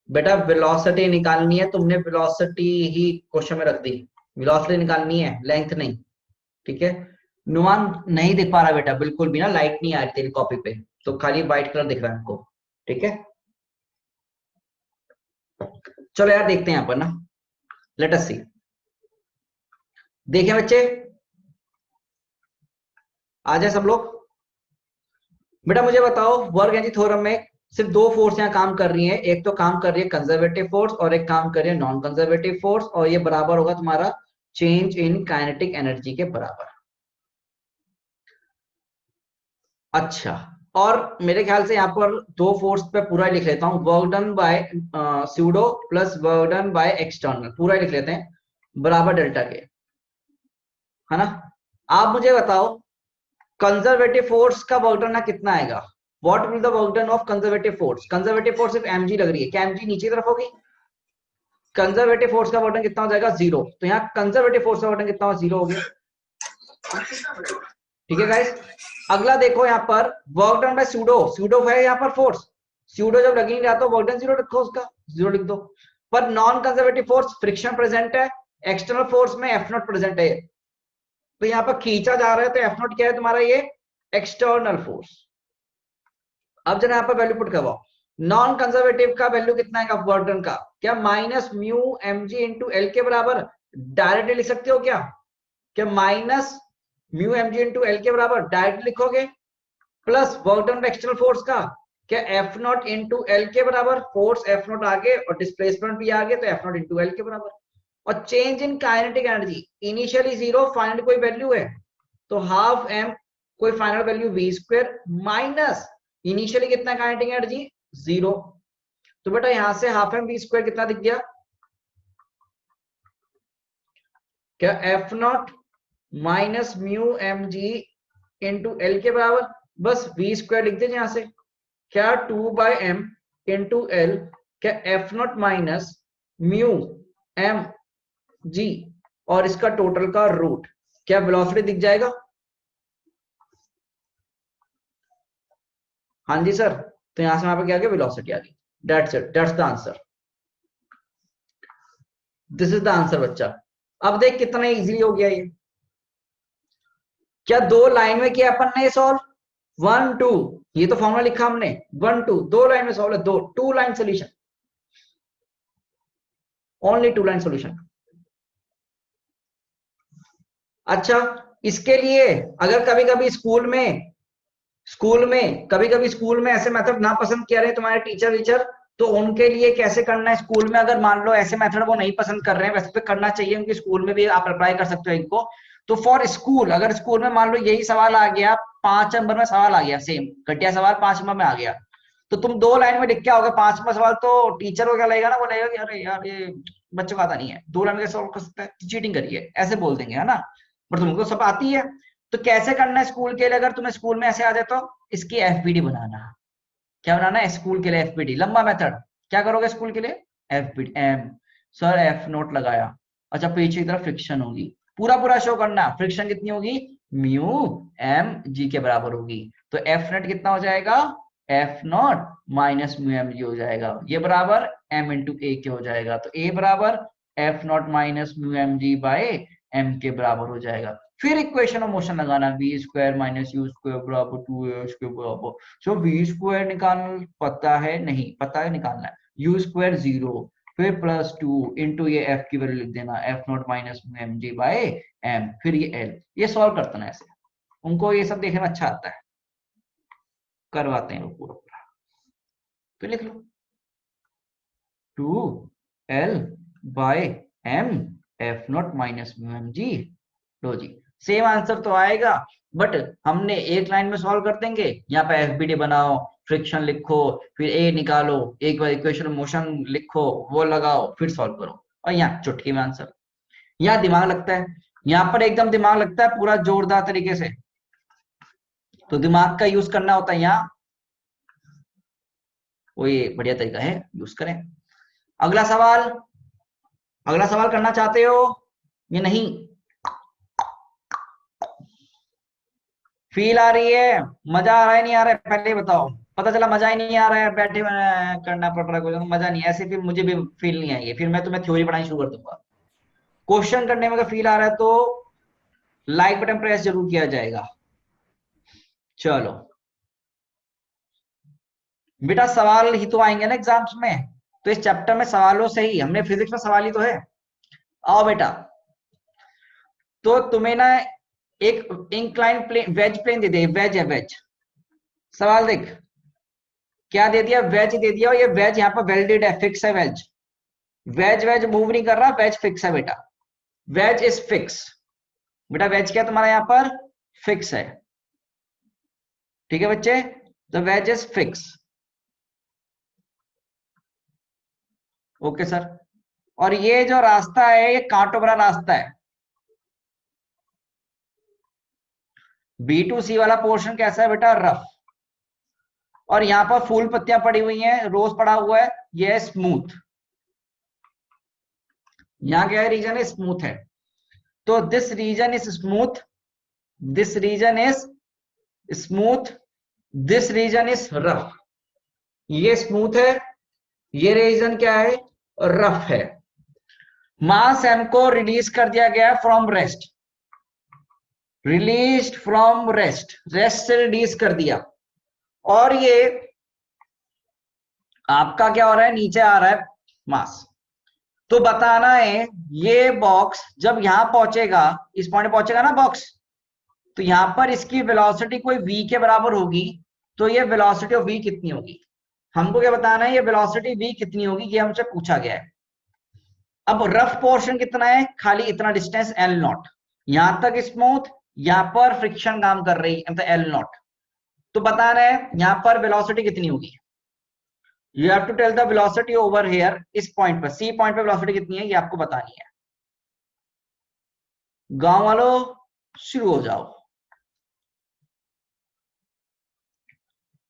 बेटा वेलोसिटी निकालनी है, तुमने वेलोसिटी ही क्वेश्चन में रख दी, वेलोसिटी निकालनी है, लेंथ नहीं। ठीक है, नुमान नहीं दिख पा रहा बेटा बिल्कुल भी ना, लाइट नहीं आ रही तेरी कॉपी पे, तो खाली व्हाइट कलर दिख रहा है हमको। ठीक है, चलो यार देखते हैं यहाँ पर ना, लेट अस सी। देखें बच्चे, आ जाए सब लोग। बेटा मुझे बताओ, वर्क एनर्जी थ्योरम में सिर्फ दो फोर्स यहाँ काम कर रही हैं, एक तो काम कर रही है कंजर्वेटिव फोर्स और एक काम कर रही है नॉन कंजर्वेटिव फोर्स, और ये बराबर होगा तुम्हारा चेंज इन काइनेटिक एनर्जी के बराबर। अच्छा और मेरे ख्याल से यहाँ पर दो फोर्स पे पूरा ही लिख लेता हूँ, work done bye pseudo plus work done by external, पूरा ही लिख लेते हैं, बराबर डेल्टा के, है ना। आप मुझे बताओ कंजर्वेटिव फोर्स का वर्क डन कितना आएगा, what will the work done of conservative force. Conservative force सिर्फ mg लग रही है, क्या mg नीचे की तरफ होगी, कंजर्वेटिव फोर्स का वर्क डन कितना हो जाएगा, 0। तो यहाँ कंजर्वेटिव फोर्स का वर्क डन कितना हो, 0 हो गया, ठीक है गाइस। अगला देखो यहाँ पर work done bye pseudo, pseudo है यहाँ पर फोर्स, सूडो जब लग नहीं रहा तो वर्क डन 0 रखो, उसका 0 लिख दो। पर non conservative force friction present है, एक्सटर्नल फोर्स में एफ नॉट प्रेजेंट है, तो यहाँ पर खींचा जा रहा है, तो एफ नॉट क्या है तुम्हारा, ये एक्सटर्नल फोर्स। अब जरा यहाँ पर वैल्यू पुट करवाओ, नॉन कंजर्वेटिव का वैल्यू कितना है वर्क डन का, क्या minus mu mg into l के बराबर, डायरेक्टली लिख सकते हो क्या minus mu mg into l के बराबर डायरेक्ट लिखोगे, plus work done external force का क्या एफ नॉट इंटू एल के बराबर, फोर्स एफ नॉट आगे और डिस्प्लेसमेंट भी आगे, तो एफ नॉट इंटू एल के बराबर। और change in kinetic energy initially 0, final कोई वैल्यू है तो हाफ एम, कोई final value v square, minus initially कितना काइनेटिक एनर्जी 0। तो बेटा यहां से हाफ एम वी स्क्वायर कितना दिख गया, क्या f not minus mu M G into l के बराबर, बस वी स्क्वायर लिख दीजिए यहां से, क्या 2/m इंटू एल, क्या f not minus mu M g और इसका टोटल का रूट, क्या वेलोसिटी दिख जाएगा। हाँ जी सर, तो यहां से वहां पे क्या आ गया, वेलोसिटी आ गई, that's it, that's the answer, this is the answer बच्चा। अब देख कितना इजीली हो गया ये, क्या दो लाइन में किया अपन ने सॉल्व, 1 2, ये तो फॉर्मूला लिखा हमने 1 2, दो लाइन में सॉल्व है, दो 2 line solution, only 2 line solution. अच्छा इसके लिए अगर कभी कभी स्कूल में कभी कभी स्कूल में ऐसे मेथड ना पसंद किया रहे तुम्हारे टीचर, तो उनके लिए कैसे करना है स्कूल में, अगर मान लो ऐसे मेथड वो नहीं पसंद कर रहे हैं, वैसे तो करना चाहिए उनके स्कूल में भी, आप अप्लाई कर सकते हो इनको। तो फॉर स्कूल, अगर स्कूल में मान लो यही सवाल आ गया, 5 नंबर में सवाल आ गया, सेम घटिया सवाल 5 नंबर में आ गया, तो तुम 2 लाइन में लिख के आओगे 5 नंबर सवाल, तो टीचर को क्या लगेगा ना, वो लगेगा कि अरे यार ये बच्चों का आता नहीं है, 2 लाइन में सॉल्व कर सकता है, चीटिंग करिए, ऐसे बोल देंगे, है ना। पर तुमको सब आती है, तो कैसे करना है स्कूल के लिए, अगर तुम्हें स्कूल में ऐसे आ जाए तो इसकी एफबीडी बनाना, क्या बनाना है स्कूल के लिए, एफबीडी, लंबा मेथड, क्या करोगे स्कूल के लिए, FBD, m sir f not लगाया, अच्छा पीछे की तरफ फ्रिक्शन होगी, पूरा शो करना, फ्रिक्शन कितनी होगी, म्यू एम जी के बराबर होगी, तो एफ नेट कितना हो जाएगा, f not minus mu M g हो जाएगा, ये बराबर एम इंटू ए के हो जाएगा, तो ए बराबर f not minus mu M g by m के बराबर हो जाएगा। फिर इक्वेशन ऑफ मोशन लगाना, v square minus u square बराबर 2a स्क्वायर बराबर, सो वी स्क्वायर निकाल पता है, नहीं पता है, निकालना है, यू स्क्वायर 0, फिर प्लस 2 इंटू ये एफ की वैल्यू लिख देना, f not minus M g by m, फिर ये एल, ये सॉल्व करते ना ऐसे, उनको ये सब देखने में अच्छा आता है, करवाते हैं वो पूरा, तो लिख लो 2l by m f not minus M g, लो जी सेम आंसर तो आएगा, बट हमने एक लाइन में सॉल्व कर देंगे, यहाँ पे एफबीडी बनाओ, फ्रिक्शन लिखो, फिर ए निकालो, एक बार इक्वेशन ऑफ मोशन लिखो, वो लगाओ, फिर सॉल्व करो, और यहाँ चुटकी में आंसर। यहाँ दिमाग लगता है, यहाँ पर एकदम दिमाग लगता है पूरा जोरदार तरीके से, तो दिमाग का यूज करना होता है यहाँ, वो ये बढ़िया तरीका है, यूज करें। अगला सवाल करना चाहते हो या नहीं, फील आ रही है, मजा आ रहा है नहीं आ रहा है, पहले बताओ, पता चला मजा ही नहीं आ रहा है, बैठे करना पड़ रहा है कुछ, मजा नहीं, ऐसे फिर मुझे भी फील नहीं आई है, फिर मैं तुम्हें थ्योरी पढ़ानी शुरू कर दूंगा। क्वेश्चन करने में अगर फील आ रहा है तो लाइक बटन प्रेस जरूर किया जाएगा। चलो बेटा सवाल ही तो आएंगे ना एग्जाम्स में, तो इस चैप्टर में सवालों से ही, हमने फिजिक्स में सवाल ही तो है। आओ बेटा, तो तुम्हें ना एक इंक्लाइन प्लेन, वेज प्लेन दे दिया, वेज है, वेज सवाल देख क्या दे दिया, वेज दे दिया, और ये वेज यहाँ पर वेल्डेड है, फिक्स है वेज, वेज मूव नहीं कर रहा, वेज फिक्स है बेटा, वेज इज फिक्स, बेटा वेज क्या तुम्हारा यहाँ पर फिक्स है, ठीक है बच्चे, the ways is fix. Okay sir. और ये जो रास्ता है ये कांटों भरा रास्ता है। B2C वाला पोर्शन कैसा है बेटा? रफ। और यहां पर फूल पत्तियां पड़ी हुई हैं, रोज पड़ा हुआ है, ये स्मूथ। यहां क्या है? रीजन है स्मूथ है। तो this region is smooth, this region is smooth, this region is rough. ये स्मूथ है, ये रीजन क्या है? रफ है। मास m को रिलीज कर दिया गया from rest, release from rest, rest से रिलीज कर दिया। और ये आपका क्या हो रहा है? नीचे आ रहा है मास। तो बताना है ये बॉक्स जब यहां पहुंचेगा, इस पॉइंट पे पहुंचेगा ना बॉक्स, तो यहां पर इसकी वेलोसिटी कोई v के बराबर होगी। तो ये वेलोसिटी ऑफ v कितनी होगी? हमको क्या बताना है? ये वेलोसिटी v कितनी होगी, ये हमसे पूछा गया है। अब रफ पोर्शन कितना है? खाली इतना डिस्टेंस L0, यहां तक स्मूथ, यहां पर फ्रिक्शन काम कर रही है, मतलब L0। तो बताना है यहां पर वेलोसिटी कितनी होगी। You have to tell the velocity over here, इस पॉइंट पर, सी पॉइंट पर वेलोसिटी कितनी है ये आपको बतानी है। गांव वालों शुरू हो जाओ।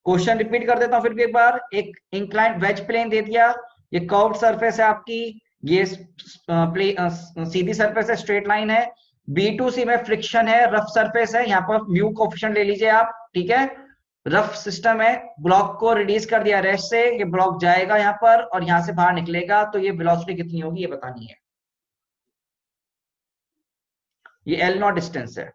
क्वेश्चन रिपीट कर देता हूं फिर भी एक बार। एक इंक्लाइंड वेज प्लेन दे दिया, ये कर्व्ड सरफेस है आपकी, ये सीधी सरफेस है, स्ट्रेट लाइन है। B2C में फ्रिक्शन है, रफ सरफेस है, यहाँ पर म्यू कोफिशिएंट ले लीजिए आप, ठीक है। रफ सिस्टम है, ब्लॉक को रिलीज कर दिया रेस्ट से, ये ब्लॉक जाएगा यहाँ पर और यहाँ से बाहर निकलेगा, तो ये वेलोसिटी कितनी होगी ये बतानी है। ये L0 डिस्टेंस है।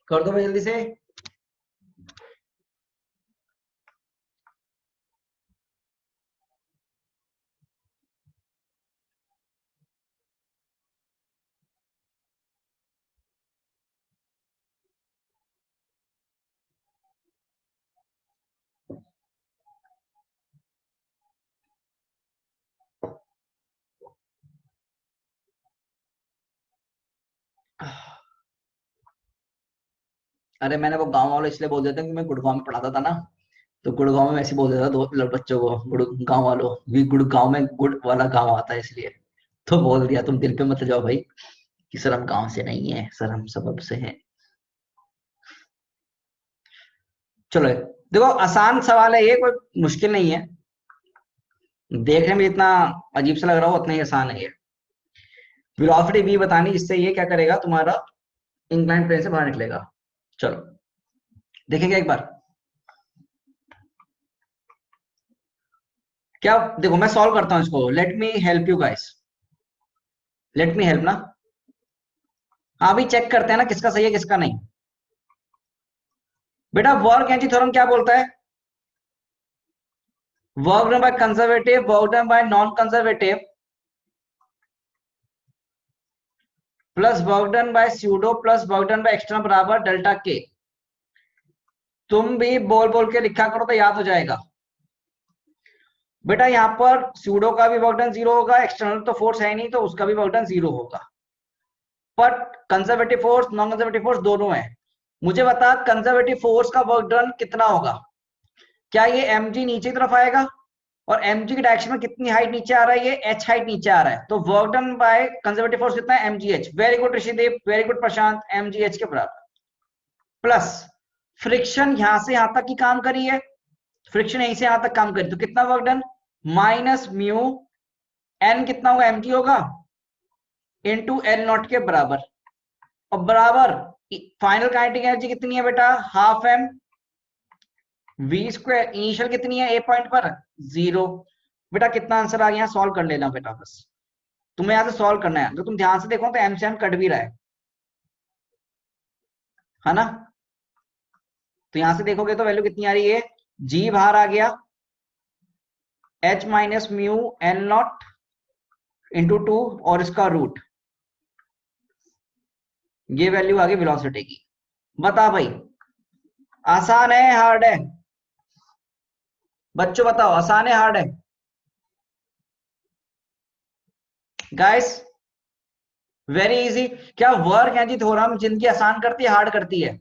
कर दो भाई जल्दी से। अरे मैंने वो गांव वाला इसलिए बोल देता कि मैं गुड़गांव में पढ़ाता था ना, तो गुड़गांव में ऐसे बोल देता दो बच्चों को, गुड़गांव वालों, भी गुड़गांव में गुड़ वाला गांव आता है इसलिए तो बोल दिया। तुम दिल पे मत जाओ भाई कि सर हम गांव से नहीं है, सर हम सबब से हैं। चलो देखो, आसान सवाल है ये, कोई मुश्किल नहीं है। देखने में जितना अजीब सा लग रहा हो उतना ही आसान है ये। वेलोसिटी v बतानी, जिससे ये क्या करेगा, तुम्हारा इंक्लाइंड प्लेन से बाहर निकलेगा। चलो देखेंगे एक बार। क्या देखो, मैं सॉल्व करता हूं इसको। Let me help you guys, let me help ना। हाँ भी चेक करते हैं ना किसका सही है किसका नहीं। बेटा वर्क एनर्जी थ्योरम क्या बोलता है? Work done by conservative, work done by non conservative plus work done bye pseudo plus work done by external बराबर डेल्टा के। तुम भी बोल बोल के लिखा करो तो याद हो जाएगा। बेटा यहाँ पर स्यूडो का भी वर्क डन 0 होगा, एक्सटर्नल तो फोर्स है नहीं तो उसका भी वर्क डन 0 होगा। But conservative force non conservative force दोनों है। मुझे बता कंजर्वेटिव फोर्स का वर्क डन कितना होगा? क्या ये mg नीचे की तरफ आएगा? और mg की डायरेक्शन में कितनी हाइट नीचे आ रहा है? ये h हाइट नीचे आ रहा है। तो work done by conservative force कितना है? mgh। Very good Rishidev, very good Prashant, mgh के बराबर। प्लस फ्रिक्शन यहां से यहां तक की काम करी है, फ्रिक्शन यहीं से यहां तक काम करी, तो कितना work done? Minus mu n कितना होगा? mg होगा इनटू L0 के बराबर। और बराबर फाइनल काइनेटिक एनर्जी कितनी है बेटा, half M we square. Initial कितनी है ए पॉइंट पर, 0। बेटा कितना आंसर आ गया, सॉल्व कर लेना बेटा, बस तुम्हें यहां से सॉल्व करना है। जो तुम ध्यान से देखो तो एम से एम कट भी रहा है ना। तो यहां से देखोगे तो वैल्यू कितनी आ रही है, जी बाहर आ गया, H minus mu L not into 2 और इसका रूट, ये वैल्यू आ गई वेलोसिटी की। बता भाई आसान है हार्ड है, बच्चों बताओ आसान है हार्ड है गाइस, वेरी इजी। क्या वर्क एनर्जी थ्योरम जिनकी आसान करती है हार्ड करती है,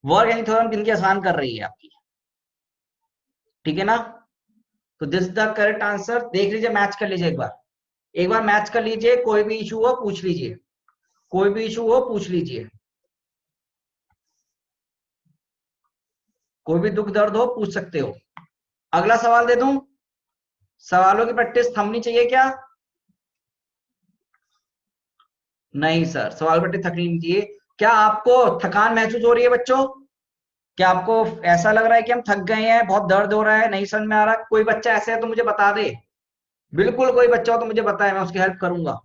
वर्क एनर्जी थ्योरम जिनकी आसान कर रही है आपकी, ठीक है ना। तो दिस द करेक्ट आंसर। देख लीजिए, मैच कर लीजिए एक बार मैच कर लीजिए, कोई भी इशू हो पूछ लीजिए, कोई भी इशू हो पूछ लीजिए, कोई भी दुख दर्द हो पूछ सकते हो। अगला सवाल दे दूं, सवालों की प्रैक्टिस थमनी चाहिए क्या, नहीं सर सवाल प्रैक्टिस थकनी नहीं चाहिए। क्या आपको थकान महसूस हो रही है बच्चों, क्या आपको ऐसा लग रहा है कि हम थक गए हैं, बहुत दर्द हो रहा है, नहीं समझ में आ रहा, कोई बच्चा ऐसे है तो मुझे बता दे, बिल्कुल कोई बच्चा हो तो मुझे बताए, मैं उसकी हेल्प करूंगा।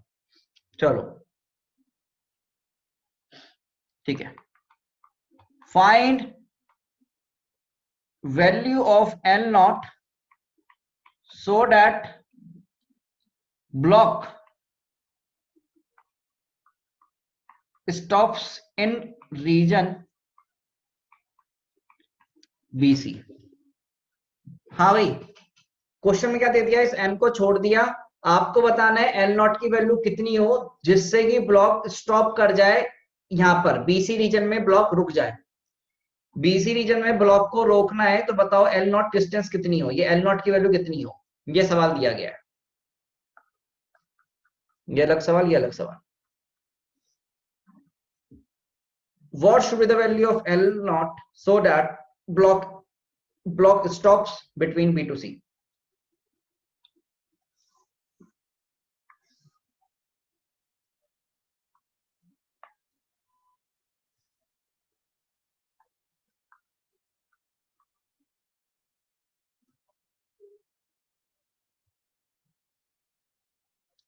चलो ठीक है, find value of l not so that block stops in region BC। हाँ भाई, क्वेश्चन में क्या दे दिया, इस एम को छोड़ दिया, आपको बताना है एल नॉट की वैल्यू कितनी हो जिससे कि ब्लॉक स्टॉप कर जाए, यहां पर बीसी रीजन में ब्लॉक रुक जाए। बीसी रीजन में ब्लॉक को रोकना है तो बताओ एल नॉट डिस्टेंस कितनी हो, ये एल नॉट की वैल्यू कितनी हो, ये सवाल दिया गया है। ये अलग सवाल, ये अलग सवाल। What should be the value of L naught so that block stops between B to C?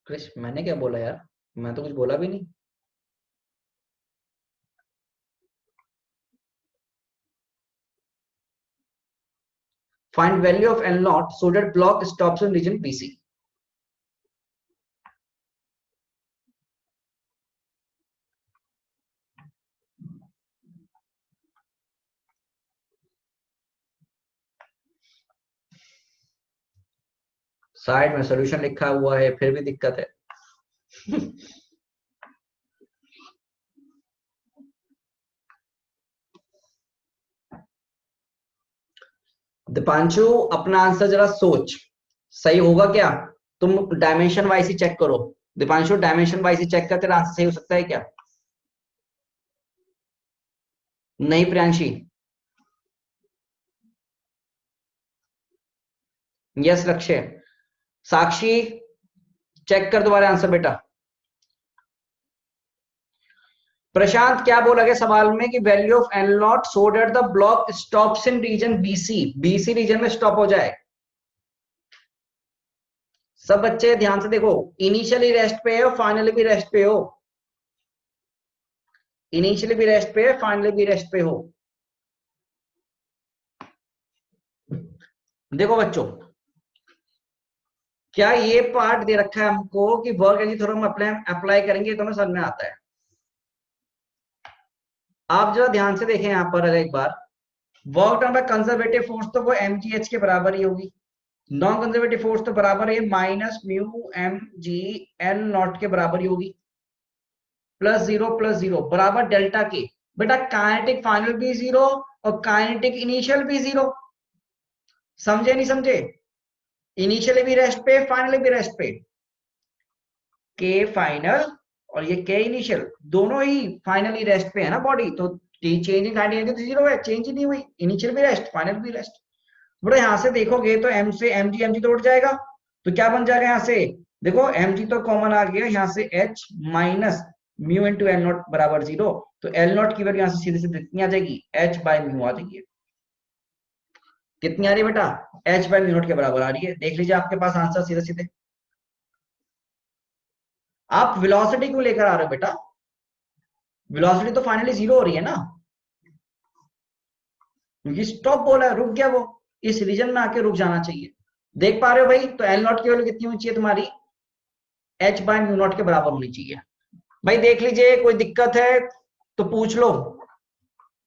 Krrish मैंने क्या बोला यार, मैं तो कुछ बोला भी नहीं। Find value of L naught so that block stops in region BC. Side में सॉल्यूशन लिखा हुआ है फिर भी दिक्कत है। दीपांशु अपना आंसर जरा सोच, सही होगा क्या, तुम डायमेंशन वाइज ही चेक करो। दीपांशु डायमेंशन वाइज ही चेक कर, तेरा आंसर सही हो सकता है क्या, नहीं प्रियांशी, यस लक्ष्य, साक्षी चेक कर दोबारा आंसर बेटा। प्रशांत क्या बोला गया सवाल में कि value of l not so that the block stops in region BC, BC region में स्टॉप हो जाए। सब बच्चे ध्यान से देखो, इनिशियली रेस्ट पे हो फाइनली भी रेस्ट पे हो, इनिशियली भी रेस्ट पे है फाइनली भी रेस्ट पे हो। देखो बच्चों, क्या ये पार्ट दे रखा है हमको कि वर्क एनर्जी थ्योरम अप्लाई करेंगे तो हमें समझ में आता है। आप जरा ध्यान से देखें यहां पर, अगर एक बार work done by conservative force तो वो mgh के बराबर ही होगी, नॉन कंजर्वेटिव फोर्स तो बराबर है minus mu M g l not के बराबर ही होगी, प्लस जीरो बराबर डेल्टा के। बेटा काइनेटिक फाइनल भी जीरो और काइनेटिक इनिशियल भी जीरो, समझे नहीं समझे, इनिशियली भी रेस्ट पे फाइनली भी रेस्ट पे, के फाइनल और ये के इनिशियल दोनों ही फाइनली रेस्ट पे है ना बॉडी, तो चेंज इन काइनेटिक तो जीरो है, चेंज ही नहीं हुई, इनिशियल भी रेस्ट फाइनल भी रेस्ट। बड़ा यहां से देखोगे तो एम से एम जी तो उठ जाएगा, तो क्या बन जाएगा यहां से देखो mg तो कॉमन आ गया, यहाँ से h minus mu into L not बराबर 0, तो एल नॉट की वैल्यू यहाँ से सीधे सीधे कितनी आ जाएगी, h बाय म्यू आ जाएगी। कितनी आ रही है बेटा, h बाय म्यू नॉट के बराबर आ रही है। देख लीजिए आपके पास आंसर सीधे सीधे। आप वेलोसिटी क्यों लेकर आ रहे हो बेटा, वेलोसिटी तो फाइनली 0 हो रही है ना, क्योंकि स्टॉप बोला है, रुक गया वो, इस रीजन में आके रुक जाना चाहिए। देख पा रहे हो भाई, तो एल नॉट की वैल्यू कितनी होनी चाहिए तुम्हारी, h बाय म्यू नॉट के बराबर होनी चाहिए। भाई देख लीजिए, कोई दिक्कत है तो पूछ लो,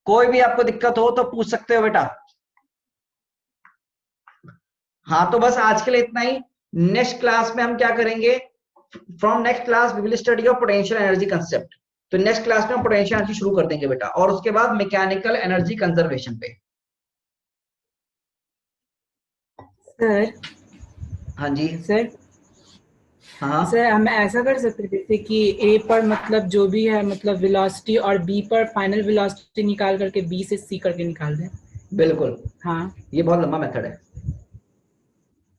कोई भी आपको दिक्कत हो तो पूछ सकते हो बेटा। हाँ तो बस आज के लिए इतना ही। नेक्स्ट क्लास में हम क्या करेंगे, from next class we will study your potential energy concept. तो नेक्स्ट क्लास में हम पोटेंशियल एनर्जी शुरू कर देंगे बेटा, और उसके बाद मैकेनिकल एनर्जी कंजर्वेशन पे। सर हाँ जी। सर हाँ सर हम ऐसा कर सकते हैं जैसे कि ए पर मतलब जो भी है मतलब वेलोसिटी, और बी पर फाइनल वेलोसिटी निकाल करके बी से सी करके निकाल दें। बिल्कुल, हाँ ये बहुत लंबा मेथड है।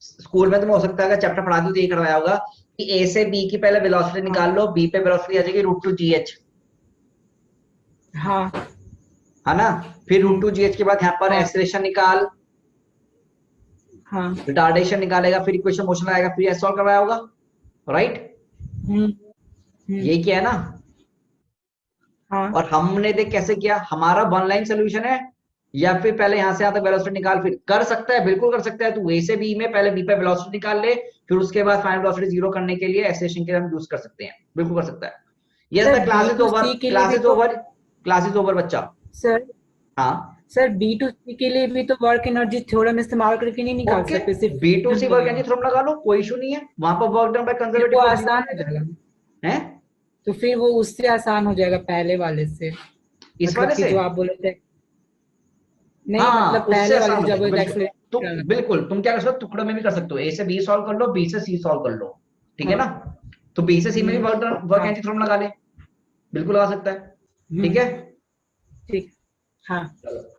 स्कूल में तो हो सकता है चैप्टर पढ़ा तो ये करवाया होगा कि ए से बी की पहले वेलोसिटी निकाल लो, बी पे वेलोसिटी आ जाएगी √2gh, हाँ है ना। फिर √2gh के बाद यहाँ पर हाँ। एक्सेलरेशन निकाल, हाँ रिटार्डेशन निकालेगा, फिर इक्वेशन मोशन आएगा, फिर ऐसा सॉल्व करवाया होगा, राइट। यही किया है ना। हाँ और हमने देख कैसे किया, हमारा वन लाइन सोल्यूशन है, या फिर पहले यहां से यहां तक वेलोसिटी निकाल, फिर कर सकता है, बिल्कुल कर सकता है। तू ए से बी में पहले बी पे वेलोसिटी निकाल ले, फिर उसके बाद फाइनल वेलोसिटी 0 करने के लिए एक्सेलरेशन के लिए हम यूज कर सकते हैं, बिल्कुल कर सकता है। Yes the class is over, B2C के लिए क्लास भी इज तो ओवर, क्लास इज ओवर बच्चा। सर हाँ सर B2C के लिए भी तो वर्क एनर्जी थ्योरम इस्तेमाल करके नहीं निकाल ओके, सकते, सिर्फ B2C वर्क एनर्जी थ्योरम लगा लो, कोई इशू नहीं है, वहां पर वर्क डन बाय फिर कंजर्वेटिव वो फोर्स 0 आसान आ हो जाएगा। जाएगा। हैं तो फिर वो उससे आसान हो जाएगा पहले वाले से, इस मतलब वाले कि से, जो आप बोले थे। नहीं हाँ मतलब उससे पहले वाले आसान हो जब जाएगा, वो बिल्कुल। तो एक्सेलरेट। बिल्कुल तुम क्या कर सकते हो, टुकड़ों में भी कर सकते हो, ए से बी सॉल्व कर लो, बी से सी सॉल्व कर लो, ठीक है ना। तो बी से सी में भी वर्क हाँ एनर्जी थ्योरम लगा ले, बिल्कुल लगा सकता है, ठीक है। ठीक। हाँ चलो।